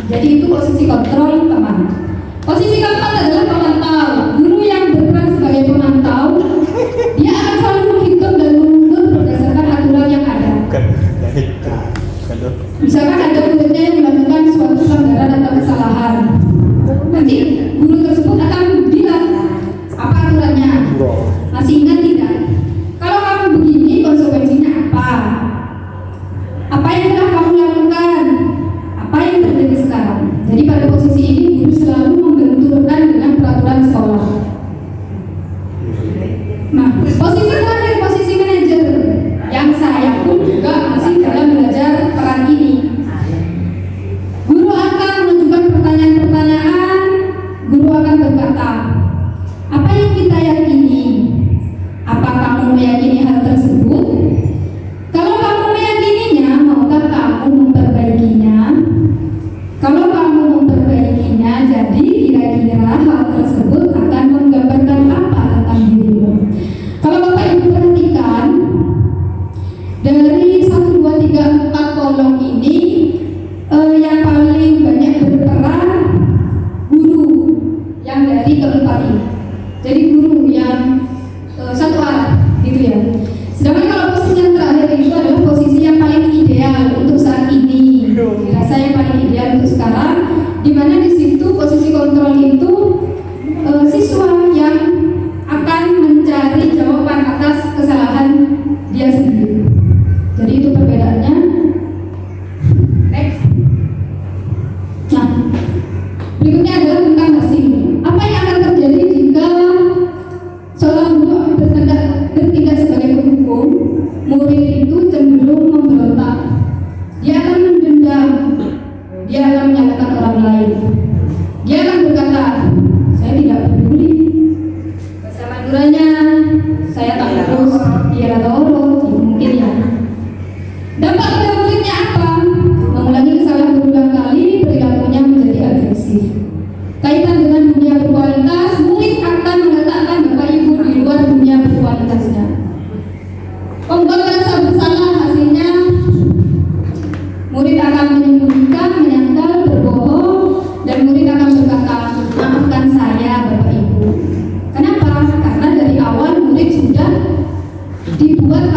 Jadi itu posisi kontrol teman. Posisi keempat adalah pemantau. Guru yang berperan sebagai pemantau, dia akan selalu menghitung dan mengukur berdasarkan aturan yang ada. Misalkan ada muridnya yang melakukan suatu pelanggaran atau kesalahan, nanti guru tersebut akan bilang apa aturannya. Masih ingat tidak? Kalau kamu begini, konsekuensinya apa? Apa yang telah kamu lakukan? Apa yang terjadi sekarang? Jadi pada posisi ini guru selalu membenturkan dengan peraturan sekolah. Nah, posisi terakhir, posisi manajer, yang saya pun juga masih dalam belajar peran ini. Guru akan menunjukkan pertanyaan-pertanyaan. Guru akan berkata, apa yang kita yakini? Apa kamu meyakini hal tersebut? Kalau kamu meyakininya, maukah kamu memperbaikinya? Kalau kamu memperbaikinya, jadi kira-kira hal tersebut akan menggambarkan apa tentang dirimu? Kalau Bapak Ibu perhatikan, dari 1, 2, 3, 4 kolom ini yang paling banyak berperan guru yang dari keempat ini. Jadi guru yang satu arah, gitu ya. Sedangkan kalau posisi yang terakhir itu adalah posisi yang paling ideal untuk saat ini. Dirasa yang paling ideal untuk sekarang, di mana di situ posisi kontrol itu siswa yang akan mencari jawaban atas kesalahan dia sendiri. Jadi itu perbedaannya. Next. Nah, berikutnya adalah tentang hasil. Apa yang akan terjadi jika seorang guru bertindak sebagai penghukum? Murid itu cenderung memberontak. Dia akan mendendam. Dia akan menyalahkan orang lain. Dia akan berkata, saya tidak peduli. Bahasa Maduranya, saya tak terus, dia loro, mungkin ya. Dampak pada muridnya apa? Mengulangi kesalahan berulang kali, perilakunya menjadi agresif. Kaitan dengan dunia berkualitas, murid akan meletakkan Bapak Ibu di luar dunia berkualitasnya. Membuat rasa bersalah, hasilnya murid akan menyembunyikan, menyangkal, berbohong, dan murid akan berkata, maafkan saya Bapak Ibu. Kenapa? Karena dari awal murid sudah dibuat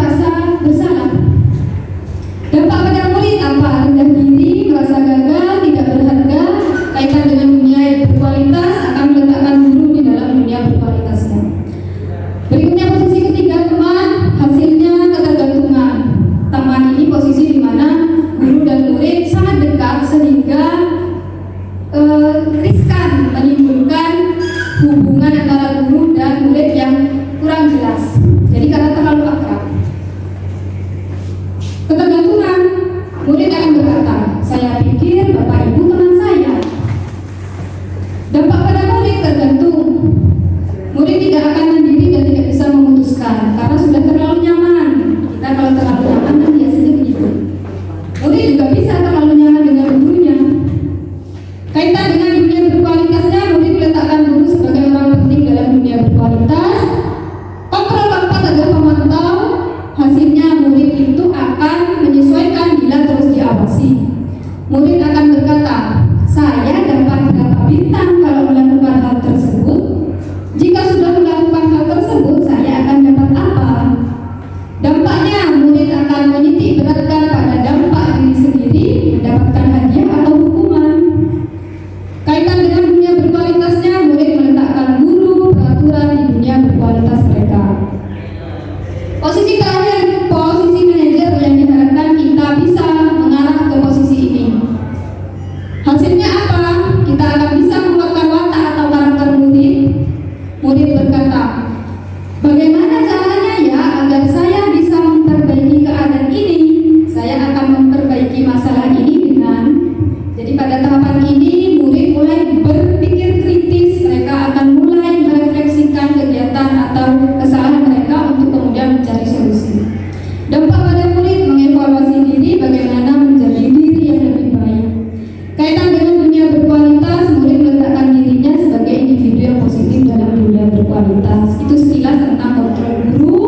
kualitas. Itu sekilas tentang kontrol guru.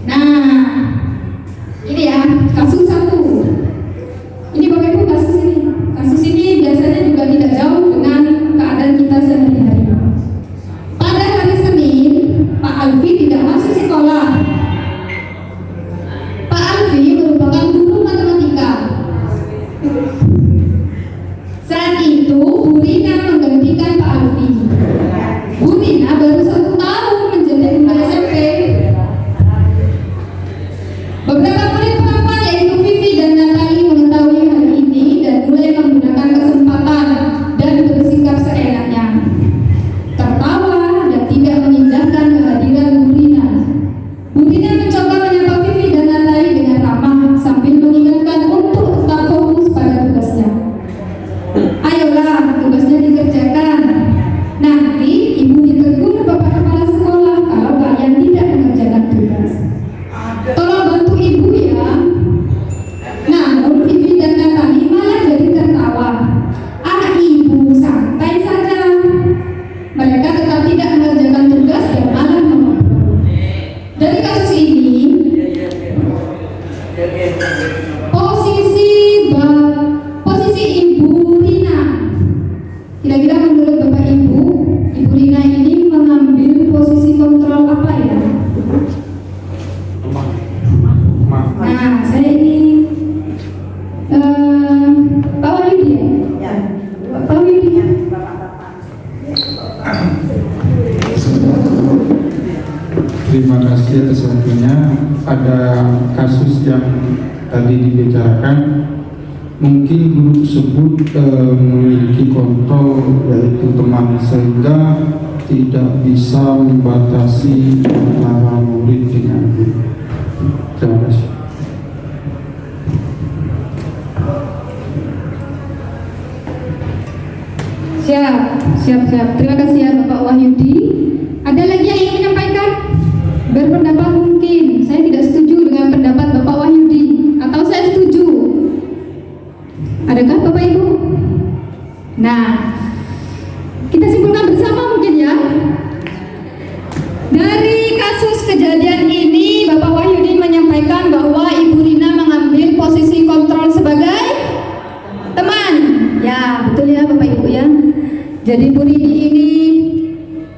Nah, ini ya kasus satu. Ini Bapak Ibu kasus ini. Kasus ini biasanya juga tidak jauh dengan keadaan kita sehari-hari. Pada hari Senin, Pak Alfi tidak masuk sekolah. Pak Alfi merupakan guru matematika. Saat itu Bu Rina menggantikan Pak Alfi. Bu Rina baru 1 tahun menjadi guru SMP. Beberapa murid perempuan yaitu Vivi dan Natali mengetahui hal ini dan mulai menggunakan kesempatan dan bersikap seenaknya, tertawa dan tidak mengindahkan kehadiran Bu Rina. Bu Rina mencoba menyapa Vivi dan Natali dengan ramah sambil mengingatkan untuk tetap fokus pada tugasnya. Ayolah, tugasnya dikerjakan. Nanti ibu ditegur Bapak Kepala Sekolah kalau kalian tidak mengerjakan tugas. Tolong bantu ibu ya. Namun Vivi dan Natali malah jadi tertawa. Ibu santai saja. Mereka tetap tidak mengerjakan tugas dan malah mengobrol. Dari kasus ini, posisi Ibu Rina, kira-kira menurut Bapak Ibu Rina ini mengambil posisi kontrol apa ya? Nah, saya ini Pak Wahyudi ya? Pak Wahyudi ya? Terima kasih atas waktunya. Ada kasus yang tadi dibicarakan, mungkin guru tersebut memiliki kontrol yaitu teman, sehingga tidak bisa membatasi antara murid dengan guru. Terima kasih. Siap. Terima kasih ya Bapak Wahyudi. Ada lagi yang ingin menyampaikan? Berpendapat mungkin. Saya tidak setuju dengan pendapat Bapak Wahyudi, atau saya setuju. Adakah Bapak Ibu? Nah, kita simpulkan bersama mungkin ya. Dari kasus kejadian ini, Bapak Wahyudi menyampaikan bahwa Ibu Rina mengambil posisi kontrol sebagai teman. Ya, betul ya Bapak Ibu ya. Jadi Bu Rina ini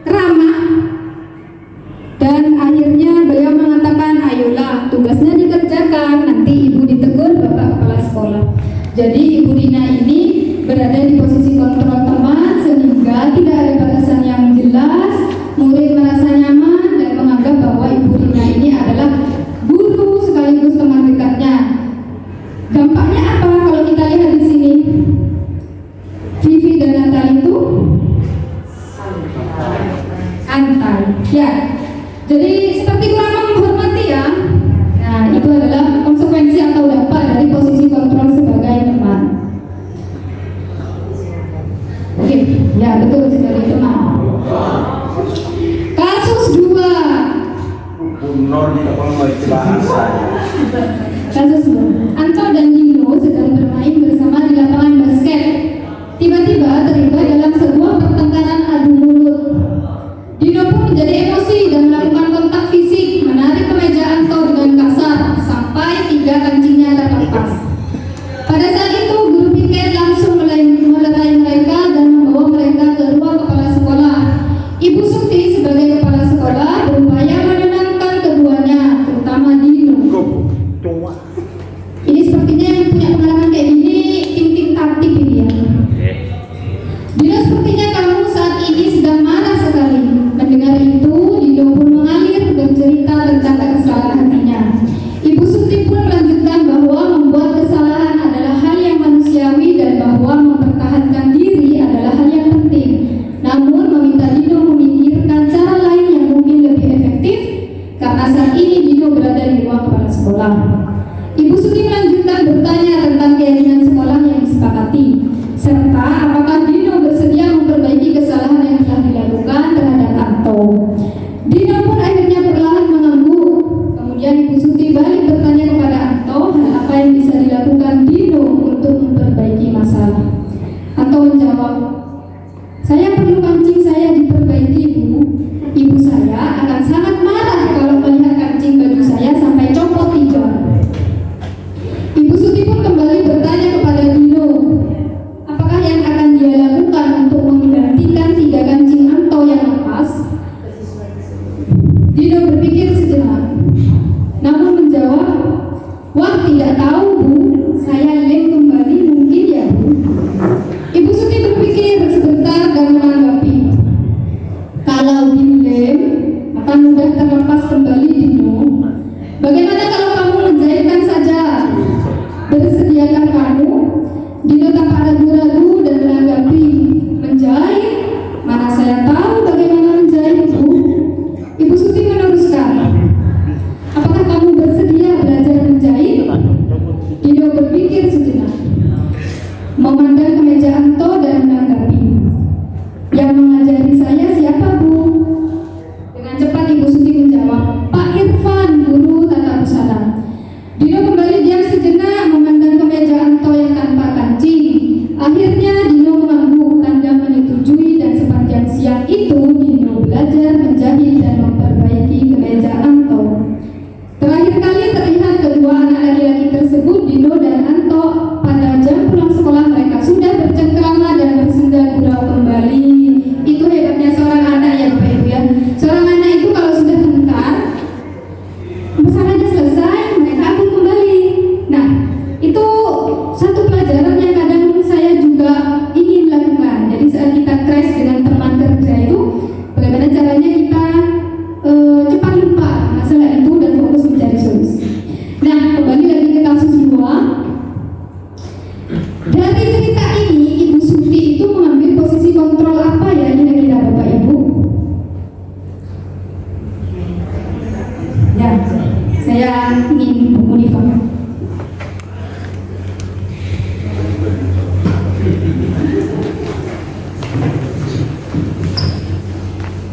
ramah dan akhirnya beliau mengatakan, ayolah tugasnya dikerjakan, nanti Ibu ditegur Bapak Kepala Sekolah. Jadi Ibu Rina ini berada di posisi kontrol teman sehingga tidak ada batasan yang jelas. Murid merasa nyaman dan menganggap bahwa Ibu Rina ini adalah guru sekaligus teman dekatnya. Dampaknya apa kalau kita lihat di sini? Vivi dan Natali itu santai. Ya. Jadi seperti kurang menghormati ya. Nah, itu adalah konsekuensi atau dampak dari posisi kontrol sebagai teman. Oke, ya betul sebagai teman. Kasus 2. Kasus 2. Anto dan Dino sedang bermain bersama di lapangan basket. Tiba-tiba terlibat dalam sebuah pertengkaran adu mulut. Dino pun menjadi emosi dan melakukan kontak fisik, menarik kemeja Anto dengan kasar sampai 3 kancingnya terlepas. Pada saat itu guru piket langsung melerai mereka dan membawa mereka ke ruang kepala sekolah. Ibu Sukti sebagai kepala sekolah berupaya menenangkan keduanya, terutama Dino. Ini sepertinya yang punya pengalaman kayak gini ting-ting taktik ini ya. Dino, sepertinya kamu saat ini sedang marah sekali. Mendengar itu, Dino pun mengalir bercerita tentang kesalahan hatinya. Ibu Sukti pun melanjutkan bahwa membuat kesalahan adalah hal yang manusiawi dan bahwa mempertahankan diri adalah hal yang penting. Namun meminta Dino memikirkan cara lain yang mungkin lebih efektif karena saat ini Dino berada di ruang kepala sekolah. Ibu Sukti melanjutkan bertanya tentang keyakinan sekolah yang disepakati, serta apakah Dino bersedia memperbaiki kesalahan yang telah dilakukan terhadap Anto. Dino pun akhirnya perlahan mengangguk. Kemudian Ibu Sukti balik bertanya kepada Anto hal apa yang bisa dilakukan Dino untuk memperbaiki masalah. Anto menjawab, saya perlu kancing saya diperbaiki, Bu.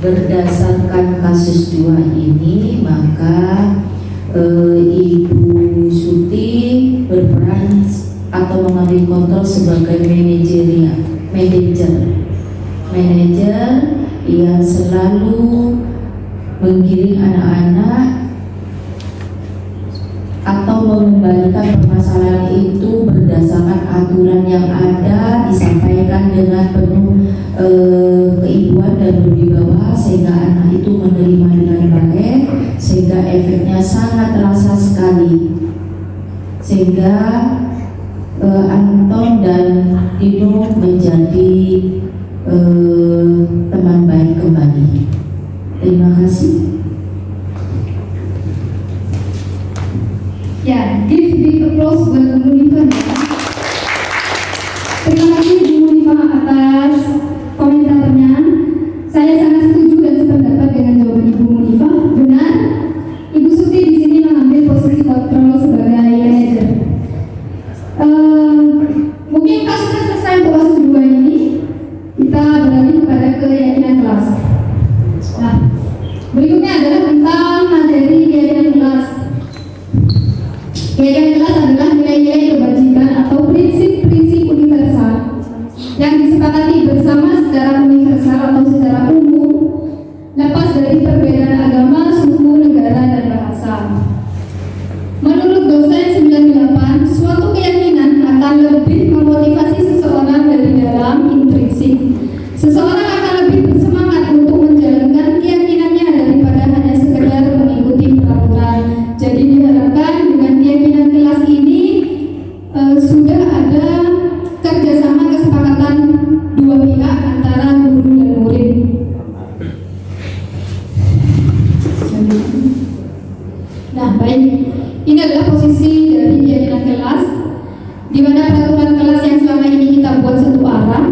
berdasarkan kasus 2 ini, maka Ibu Suti berperan atau mengambil kontrol sebagai manajer yang selalu menggiring anak-anak atau mengembalikan permasalahan itu berdasarkan aturan yang ada, disampaikan dengan penuh keibuan dan berwibawa sehingga anak itu menerima dengan baik, sehingga efeknya sangat terasa sekali, sehingga Anton dan Dino menjadi teman baik kembali. Terima kasih. Ya, give big applause buat Bu Munifah. Terima kasih Bu Munifah atas komentarnya. Saya sangat setuju dan sependapat dengan jawaban Ibu Munifah. Benar, Ibu Suti di sini mengambil posisi kontrol sebagai manajer. Mungkin kasusnya selesai untuk kasus 2 ini. Kita beralih kepada keyakinan kelas. Nah, berikutnya adalah tentang materi keyakinan kelas. Keyakinan kelas adalah nilai-nilai kebajikan atau prinsip-prinsip universal yang disepakati bersama secara universal atau secara umum, lepas dari perbedaan agama, suku, negara, dan bahasa. Menurut dosen 98, suatu keyakinan akan lebih memotivasi seseorang dari dalam intrinsik. Seseorang akan lebih bersemangat untuk menjalankan keyakinannya daripada hanya sekedar mengikuti peraturan. Jadi diharapkan dengan keyakinan kelas ini sudah ada kerjasama kesepakatan dua pihak antara guru dan murid. Nah, baik. Ini adalah posisi dari keyakinan kelas, di mana peraturan kelas yang selama ini kita buat satu arah.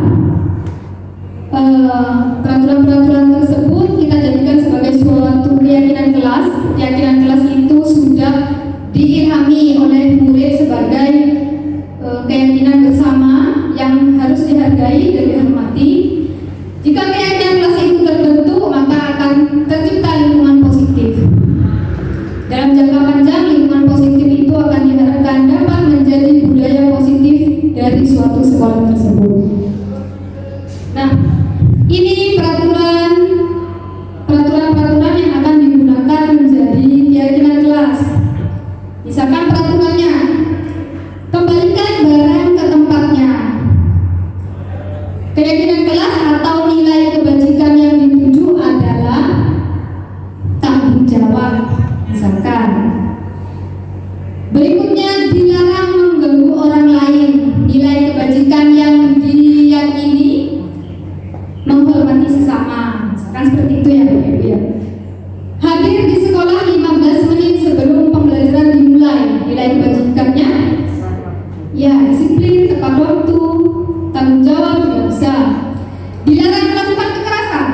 Peraturan-peraturan tersebut kita jadikan sebagai suatu keyakinan kelas. Keyakinan kelas itu sudah diilhami oleh murid sebagai keyakinan bersama yang harus dihargai dan dihormati. Jika keyakinan kelas itu terbentuk, maka akan tercipta lingkungan positif. Dalam jangka panjang, lingkungan positif itu akan diharapkan dapat menjadi budaya positif dari suatu sekolah tersebut. Nah, ini peraturan yang akan digunakan menjadi keyakinan kelas. Misalkan peraturannya, kembalikan barang ke tempatnya. Keyakinan kelas atau nilai kebajikan yang dituju adalah tanggung jawab. Misalkan berikutnya, dilarang mengganggu orang lain. Nilai kebajikan yang diyakini menghormati sesama. Misalkan seperti itu ya, Bu. Hadir di sekolah 15 menit sebelum pembelajaran dimulai. Nilai kebajikannya ya disiplin, tepat waktu, tanggung jawab juga bisa. Dilarang melakukan kekerasan.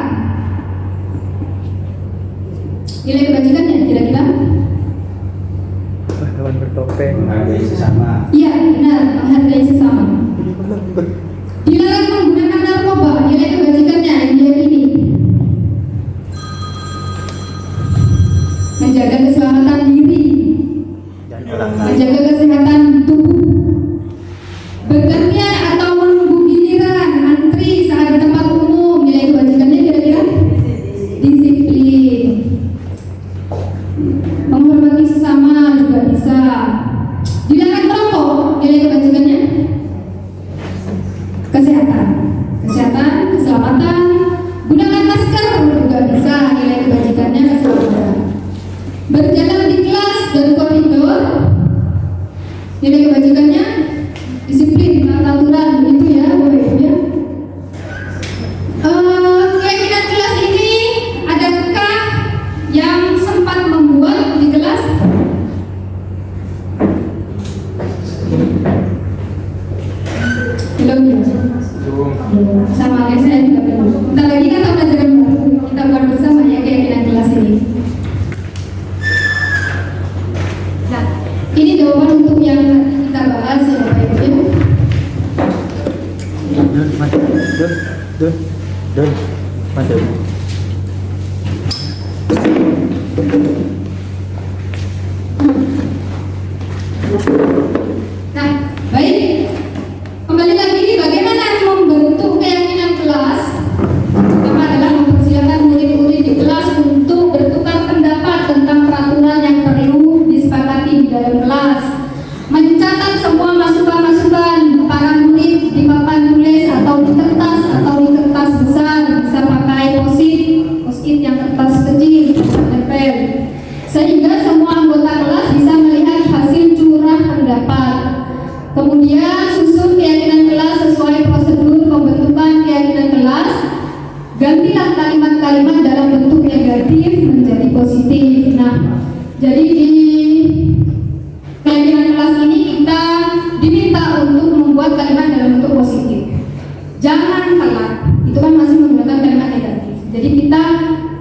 Nilai kebajikannya kira-kira hewan bertopeng, menghargai sesama. iya, benar, menghargai sesama. Dilarang menggunakan narkoba. Nilai kebajikannya yang diyakini menjaga keselamatan diri, menjaga kesehatan tubuh, bergantian atau menunggu giliran, antri saat di tempat umum. Nilai kebajikannya kira-kira disiplin, menghormati sesama juga bisa. Dilarang merokok. Nilai kebajikannya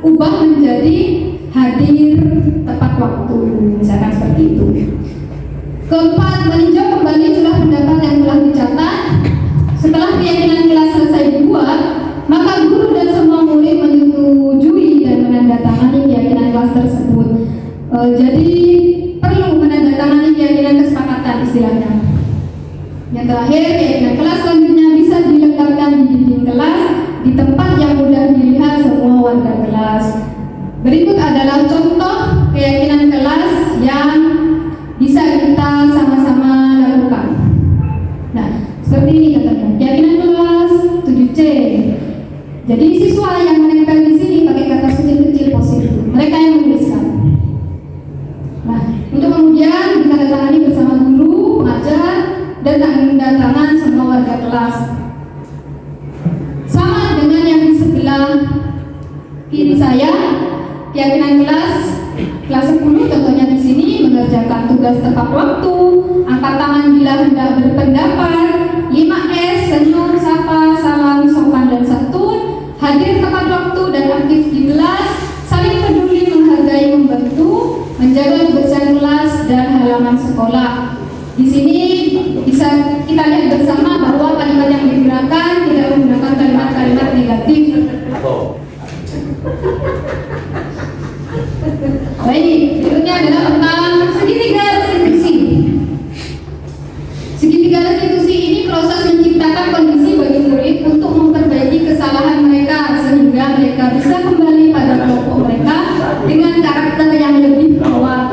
ubah menjadi hadir tepat waktu, misalkan seperti itu. Keempat, meninjau kembali jumlah pendapat yang telah dicatat. Setelah keyakinan kelas selesai dibuat, maka guru dan semua murid menyetujui dan menandatangani keyakinan kelas tersebut. Jadi perlu menandatangani keyakinan kesepakatan istilahnya. Yang terakhir, keyakinan kelas selanjutnya bisa diletakkan di dinding kelas di tempat yang mudah dilihat semua warga kelas. Berikut adalah contoh keyakinan kelas yang bisa kita sama-sama lakukan. Nah, seperti ini katanya. Keyakinan kelas 7C. Jadi siswa yang menempel di sini pakai kata kecil-kecil positif. Mereka yang menuliskan. Nah, untuk kemudian ditandatangani bersama guru, pengajar, dan tanda tangan semua warga kelas. Sama dengan yang di sebelah kiri saya, keyakinan kelas 10 contohnya di sini mengerjakan tugas tepat waktu, angkat tangan bila hendak berpendapat, 5S, senyum, sapa, salam, sopan dan santun, hadir tepat waktu dan aktif di kelas, saling peduli, menghargai, membantu, menjaga kebersihan kelas dan halaman sekolah. Di sini bisa kita lihat bersama bahwa kalimat yang digunakan tidak menggunakan kalimat-kalimat negatif. Baik, berikutnya adalah tentang segitiga restitusi. Segitiga restitusi ini proses menciptakan kondisi bagi murid untuk memperbaiki kesalahan mereka sehingga mereka bisa kembali pada kelompok mereka dengan karakter yang lebih kuat.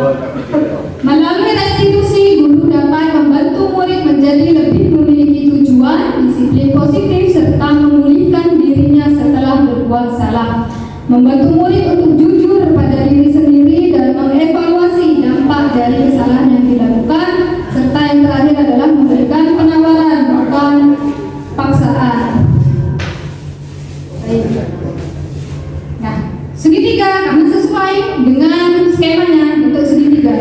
Melalui restitusi, guru dapat membantu murid menjadi lebih memiliki tujuan, disiplin positif, serta memulihkan dirinya setelah berbuat salah. Membantu murid untuk jujur pada diri sendiri dan mengevaluasi dampak dari kesalahan yang dilakukan, serta yang terakhir adalah memberikan penawaran, bukan paksaan. Baik. Nah, segitiga karena sesuai dengan skemanya untuk segitiga.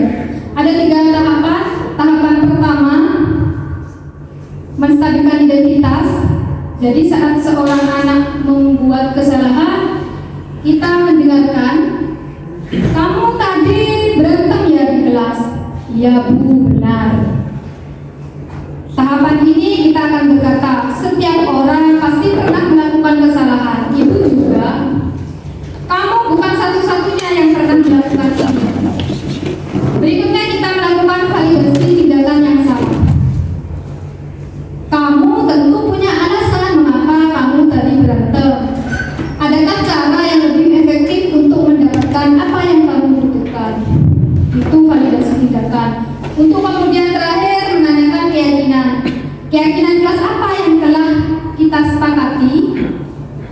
Ada 3 tahapan. Tahapan pertama, menstabilkan identitas. Jadi saat seorang anak membuat kesalahan, kita mendengarkan, kamu tadi berantem ya di kelas? Iya Bu, benar. Tahapan ini kita akan berkata, setiap orang pasti pernah melakukan kesalahan. Ibu juga. Kamu bukan satu-satunya yang pernah melakukan ini. Berikutnya kita melakukan validasi tindakan yang sama. Kamu tentu punya alasan mengapa kamu tadi berantem. Adakah cara yang lebih efektif untuk mendapatkan apa yang kamu butuhkan? Itu validasi tindakan. Untuk kemudian terakhir menanyakan keyakinan. Keyakinan kelas apa yang telah kita sepakati?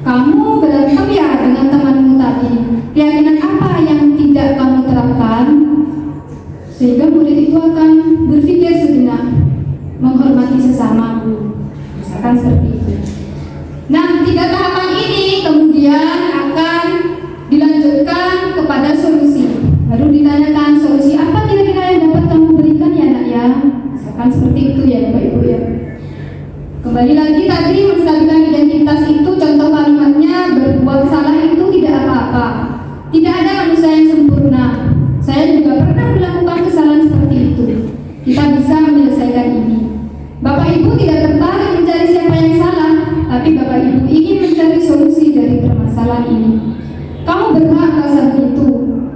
Kamu berantem ya dengan temanmu tadi. Keyakinan apa yang tidak kamu terapkan? Sehingga murid itu akan berpikir sejenak, menghormati sesama. Misalkan seperti itu. Nah, 3 tahapan ini kemudian akan dilanjutkan kepada solusi. Baru ditanyakan solusi apa kira-kira yang dapat kamu berikan ya nak ya. Misalkan seperti itu ya Bapak Ibu ya. Kembali lagi tadi menstabilkan identitas itu contoh kalimatnya, berbuat salah itu tidak apa-apa. Tidak ada manusia yang sempurna. Saya juga pernah melakukan kesalahan seperti itu. Kita bisa menyelesaikan ini. Bapak Ibu tidak tertarik mencari siapa yang salah, tapi Bapak Ibu ingin mencari solusi dari permasalahan ini. Kamu berhak merasa begitu.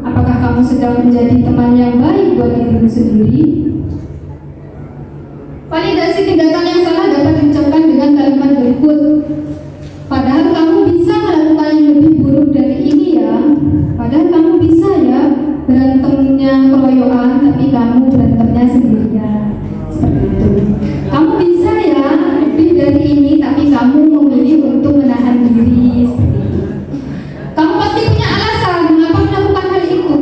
Apakah kamu sedang menjadi teman yang baik buat dirimu sendiri? Validasi tindakan yang salah dapat diucapkan dengan kalimat berikut. Padahal kamu bisa melakukan yang lebih buruk dari ini ya. Padahal kamu bisa ya berantemnya keroyokan, tapi kamu berantemnya sendirian. Seperti itu. Kamu bisa ya lebih dari ini, tapi kamu memilih untuk menahan diri. Seperti itu. Kamu pasti punya alasan mengapa melakukan hal itu.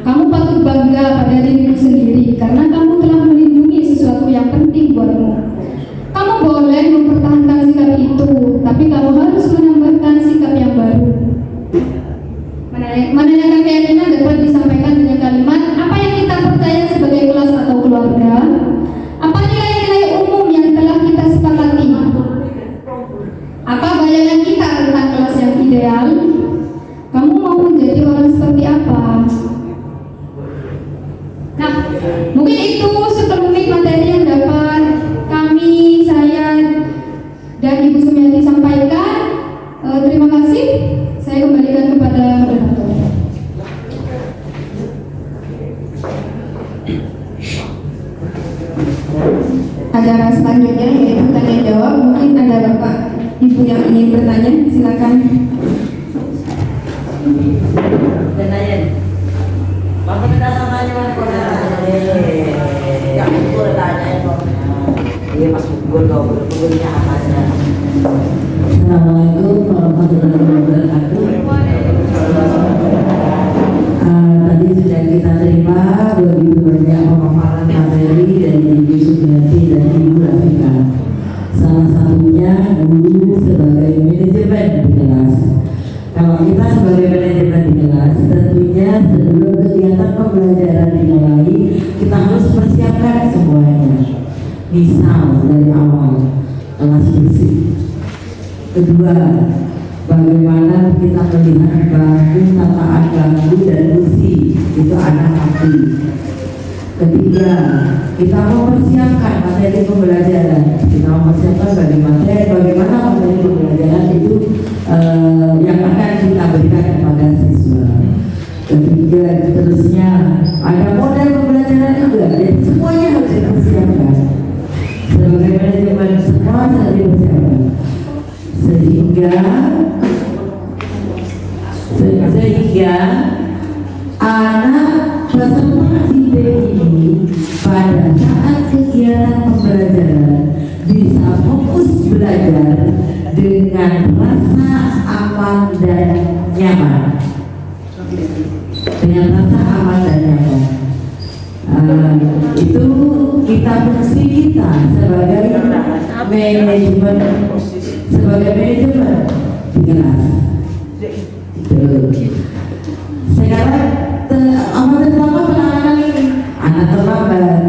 Kamu patut bangga pada dirimu sendiri karena kamu telah melindungi sesuatu yang penting buatmu. Kamu boleh mempertahankan sikap itu, tapi kamu harus menambahkan sikap yang baru. Menanyakan keyakinan dapat disampaikan dengan kalimat apa yang kita percaya sebagai kelas atau keluarga. Apa nilai-nilai umum yang telah kita sepakati? Apa bayangan kita tentang kelas yang ideal? Dan aja. Maka kita samanya mana kau yang pukul tanya itu. Dia pas pukul kau pukulnya apa aja. Assalamualaikum warahmatullahi wabarakatuh. Tadi sudah kita terima begitu banyak pemaparan materi dari Ibu Sumiati dan Ibu Rafika. Salah satunya guru sebagai manajemen di kelas. Kalau kita sebagai manajemen di kelas, tentunya sebelum kegiatan pembelajaran dimulai, kita harus persiapkan semuanya. Misal dari awal kelas fisik. Kedua, bagaimana kita melihat bangku, tataan bangku dan kursi, itu anak aktif. Ketiga, kita mempersiapkan materi pembelajaran. Kita mempersiapkan bagaimana materi pembelajaran itu yang akan kita berikan kepada siswa. Ketiga, terusnya ada model pembelajaran juga. Jadi semuanya harus dipersiapkan. Sebagai manajemen semua harus dipersiapkan. Sehingga anak peserta IPB ini pada saat kegiatan pembelajaran bisa fokus belajar dengan rasa aman dan nyaman. Dengan rasa aman dan nyaman. Itu kita fungsi kita sebagai manajemen di kelas. Sekarang amat terlambat penanganan ini. Anak terlambat,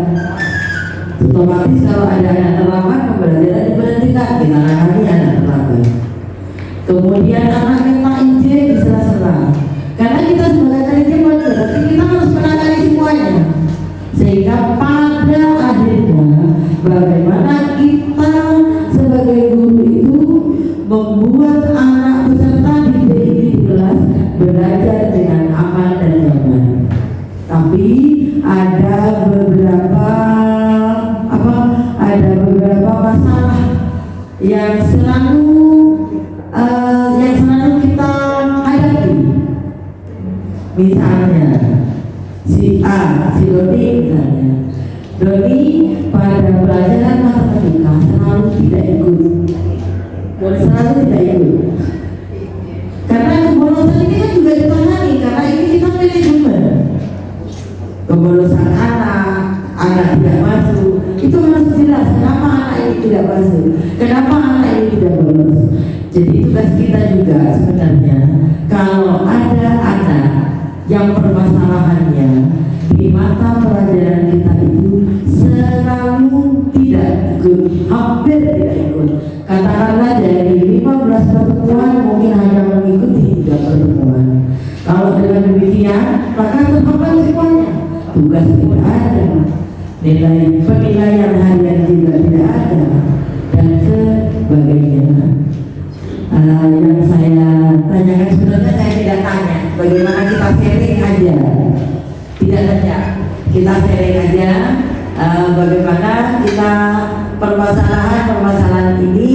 otomatis kalau ada anak terlambat pembelajaran diberhentikan, kita tangani anak terlambat. Kemudian anak minta izin di sela-sela, karena kita sebagai manajemen berarti kita harus menangani semuanya. Sehingga pada akhirnya bagaimana kita sebagai guru itu membuat anak peserta didik di kelas belajar dengan aman dan nyaman. Tapi ada beberapa masalah yang selalu kita hadapi. Misalnya si Doni misalnya. Doni pada pelajaran matematika selalu tidak ikut. Karena kebolosan ini kan juga ditangani, karena ini kita manajemen. Kebolosan anak tidak masuk, itu harus jelas kenapa anak ini tidak masuk, kenapa anak ini tidak bolos. Jadi tugas kita juga sebenarnya, kalau ada anak yang permasalahannya di mata pelajaran kita itu selalu tidak ikut, hampir tidak ikut. Katakanlah dari 15 pertemuan mungkin hanya mengikuti 3 pertemuan. Kalau dengan demikian maka terhambat semuanya. Tugas tidak ada, nilai penilaian harian juga tidak ada, dan sebagainya. Yang saya tanyakan sebenarnya saya tidak tanya, bagaimana kita sharing aja, tidak tanya, kita sharing aja. Bagaimana kita permasalahan ini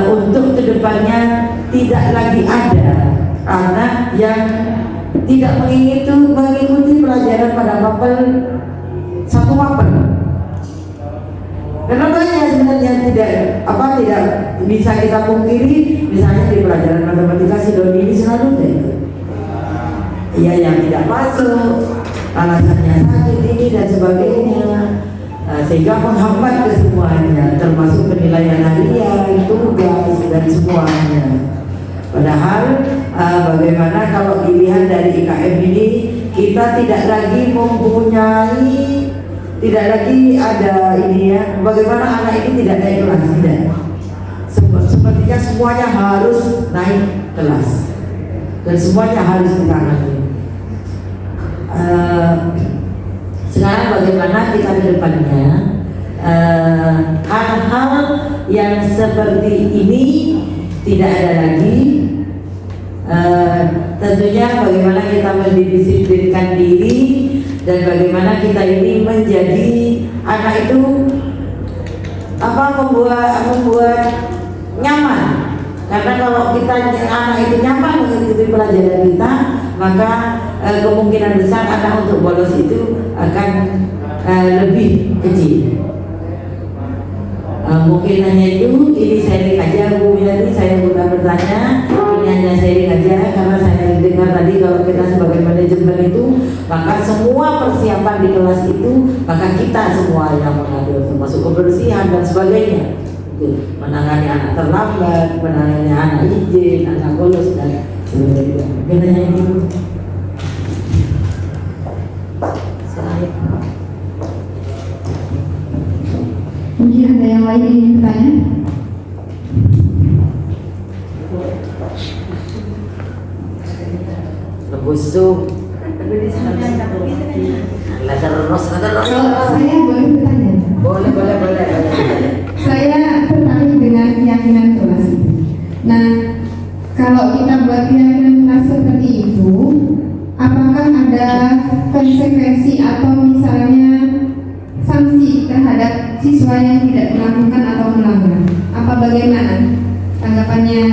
untuk kedepannya tidak lagi ada anak yang tidak mengikuti pelajaran pada mapel satu mapel. Karena banyak sebenarnya tidak bisa kita pungkiri, misalnya di pelajaran matematika si Doni ini selalu ikut. Iya, yang tidak masuk, alasannya sakit ini dan sebagainya, sehingga menghambat ke semuanya, termasuk penilaian harian, tugas dan semuanya. Padahal bagaimana kalau dilihat dari IKM ini, kita tidak lagi mempunyai, tidak lagi ada ini ya, bagaimana anak ini tidak naik kelas, tidak. Sepertinya semuanya harus naik kelas dan semuanya harus ditangani. Sekarang bagaimana kita ke depannya, hal-hal yang seperti ini tidak ada lagi. Tentunya bagaimana kita mendisiplinkan diri dan bagaimana kita ini menjadi anak itu membuat nyaman. Karena kalau kita anak itu nyaman mengikuti pelajaran kita, maka kemungkinan besar anak untuk bolos itu akan lebih kecil. Mungkin hanya itu, ini sharing aja Bu Milani, saya bukan bertanya, ini hanya sharing aja karena saya dengar tadi kalau kita sebagai manajemen itu, maka semua persiapan di kelas itu, maka kita semua yang mengatur, termasuk kebersihan dan sebagainya. Menangani anak terlambat, menangani anak izin, anak bolos dan sebagainya. Mungkin hanya itu. Mungkin ada yang lain yang ingin bertanya? Busuk. Terus. Kalau saya boleh bertanya? Boleh. Saya tertarik dengan keyakinan kelas. Nah, kalau kita buat keyakinan kelas seperti itu, apakah ada konsekuensi atau misalnya sanksi terhadap siswa yang tidak melakukan atau melanggar? Apa bagaimana tanggapannya?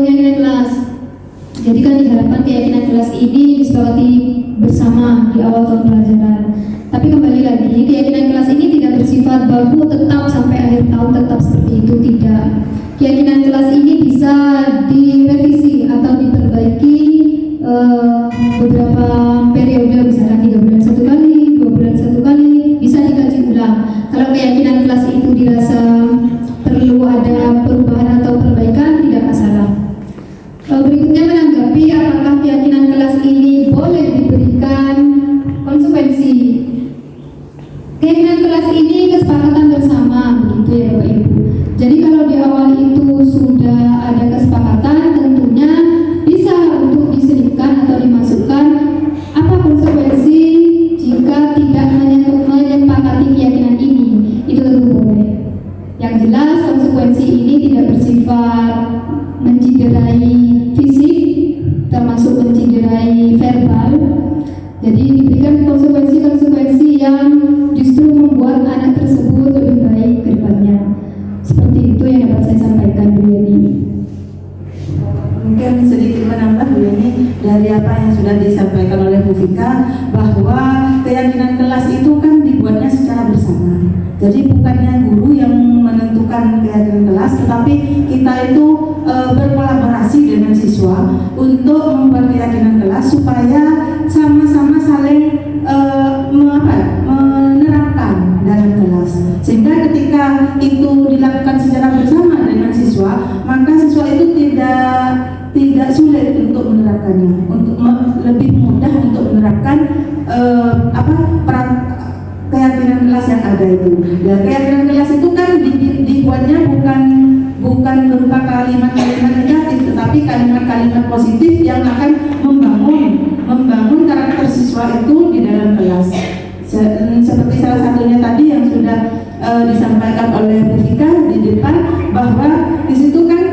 Keyakinan kelas. Jadi kan diharapkan keyakinan kelas ini disepakati bersama di awal tahun pelajaran. Tapi kembali lagi, keyakinan kelas ini tidak bersifat baku tetap sampai akhir tahun tetap seperti itu, tidak. Keyakinan kelas ini bisa direvisi atau diperbaiki beberapa periode, misalkan 3 bulan 1 kali, 2 bulan 1 kali, bisa dikaji ulang. Kalau keyakinan kelas itu dirasa perlu ada perubahan atau perbaikan, tidak masalah. Berikutnya menanggapi apakah keyakinan kelas ini boleh diberikan konsekuensi. Keyakinan kelas ini kesepakatan bersama, begitu ya Bapak Ibu. Jadi kalau di awal itu sudah ada kesepakatan, tentunya bisa untuk diselipkan atau dimasukkan apa konsekuensi jika tidak menyepakati keyakinan ini. Itu tentu boleh. Yang jelas konsekuensi ini tidak bersifat menciderai fisik, termasuk menciderai verbal. Jadi diberikan konsekuensi-konsekuensi yang justru membuat anak tersebut lebih baik ke depannya. Seperti itu yang dapat saya sampaikan Bu Yani. Mungkin sedikit menambah Bu Yani dari apa yang sudah disampaikan oleh Bu Vika, bahwa keyakinan kelas itu kan dibuatnya secara bersama. Jadi bukannya guru yang menentukan keyakinan kelas, tetapi kita itu berkolaborasi dengan siswa untuk membuat keyakinan kelas supaya sama-sama saling menerapkan dalam kelas. Sehingga ketika itu dilakukan secara bersama dengan siswa, maka siswa itu tidak sulit untuk menerapkannya, untuk lebih mudah untuk menerapkan keyakinan kelas yang ada itu. Dan keyakinan kelas itu kan dibuatnya bukan berupa kalimat-kalimat negatif, tetapi kalimat-kalimat positif yang akan membangun karakter siswa itu di dalam kelas. Seperti salah satunya tadi yang sudah disampaikan oleh Bu Vika di depan, bahwa di situ kan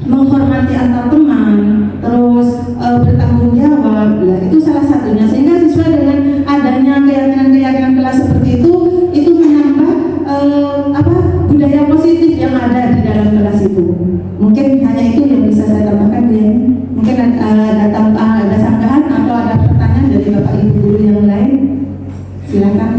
menghormati antar teman, terus bertanggung jawab. Nah, itu salah satunya, sehingga siswa dengan adanya keyakinan kelas seperti itu menambah budaya positif yang ada di dalam kelas itu. Mungkin hanya itu yang bisa saya tambahkan ya. Mungkin ada sanggahan atau ada pertanyaan dari Bapak Ibu guru yang lain, silakan.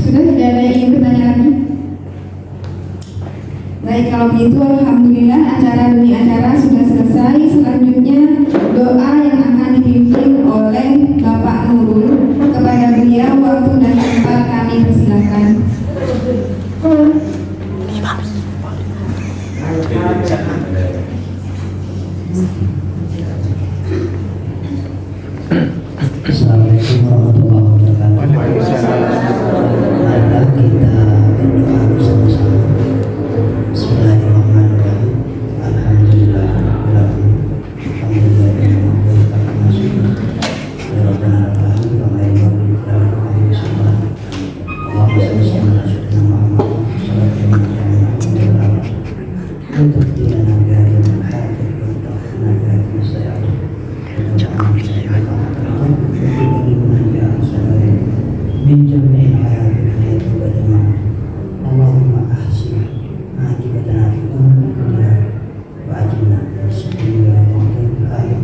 Sudah tidak ada yang ingin bertanya lagi? Baik, kalau begitu alhamdulillah acara demi acara sudah selesai. Selanjutnya doa yang akan dipimpin oleh Bapak Nurul. Kepada beliau waktu dan tempat kami persilakan. Assalamualaikum warahmatullahi wabarakatuh. Marilah kita berdoa bersama-sama. Bismillahirrahmanirrahim. Alhamdulillah. Untuk kami saya min jami'il hayati badana Allahumma ahsin ajibatana fi umur dunia wa ajilna bismillah wa akhir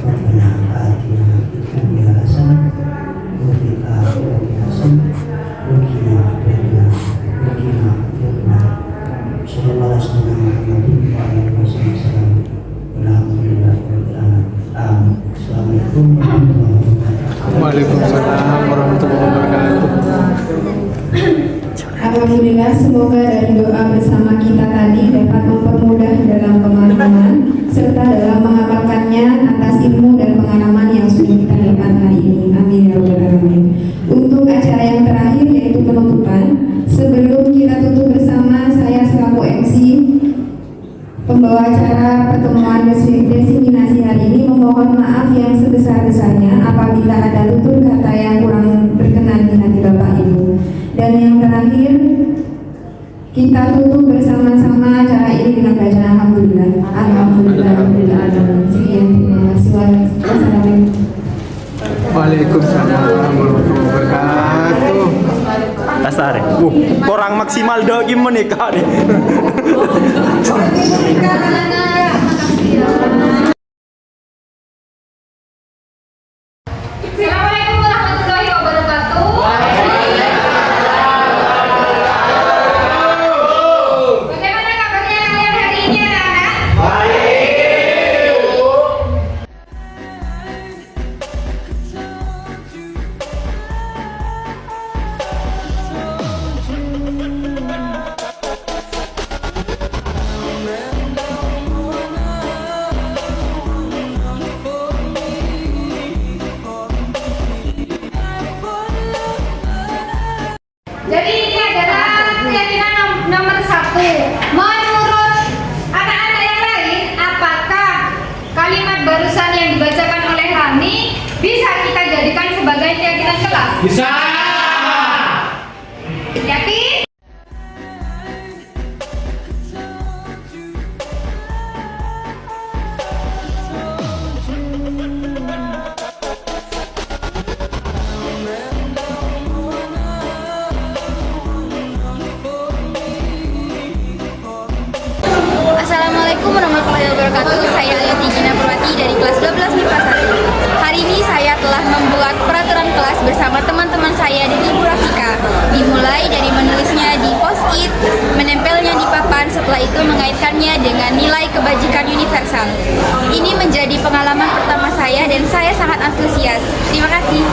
Rabbana atina fid dunya hasanah wa fil akhirati hasanah wa qina adzabannar sallallahu alaihi wasallam Muhammadin wa alihi wasallam alhamdulillahirabbil alamin amin. Assalamualaikum warahmatullahi wabarakatuh. Waalaikumsalam warahmatullahi wabarakatuh. Alhamdulillah, semoga dari doa bersama kita tadi dapat mempermudah dalam pemahaman serta dalam mengamalkannya atas ilmu dan pengalaman yang sudah kita dapat hari ini. Amin ya rabbal alamin. Untuk acara yang terakhir yaitu penutupan, sebelum kita tutup bersama, saya selaku MC pembawa acara pertemuan desiminasi hari ini memohon maaf yang sebesar-besarnya apabila ada tutur kata yang kurang berkenan di hati Bapak Ibu. Dan yang terakhir, kita tutup bersama-sama acara ini dengan bacaan alhamdulillah. Alhamdulillah alamin. Sekian, terima kasih. Wassalamualaikum. Waalaikumsalam warahmatullahi wabarakatuh. Dasar. Kurang maksimal dong gimana nikah nih. Assalamualaikum warahmatullahi wabarakatuh. Bagaimana kabarnya kalian hari ini anak-anak? Jadi ini adalah keyakinan nomor 1. Menurut anak-anak yang lain, apakah kalimat barusan yang dibacakan oleh Rani bisa kita jadikan sebagai keyakinan kelas? Bisa. Yakin? Assalamualaikum warahmatullahi wabarakatuh. Saya Ayati Gina Purwati dari kelas 12 MIPA 1. Hari ini saya telah membuat peraturan kelas bersama teman-teman saya dan Ibu Rafika. Dimulai dari menulisnya di post-it, menempelnya di papan, setelah itu mengaitkannya dengan nilai kebajikan universal. Ini menjadi pengalaman pertama saya dan saya sangat antusias. Terima kasih.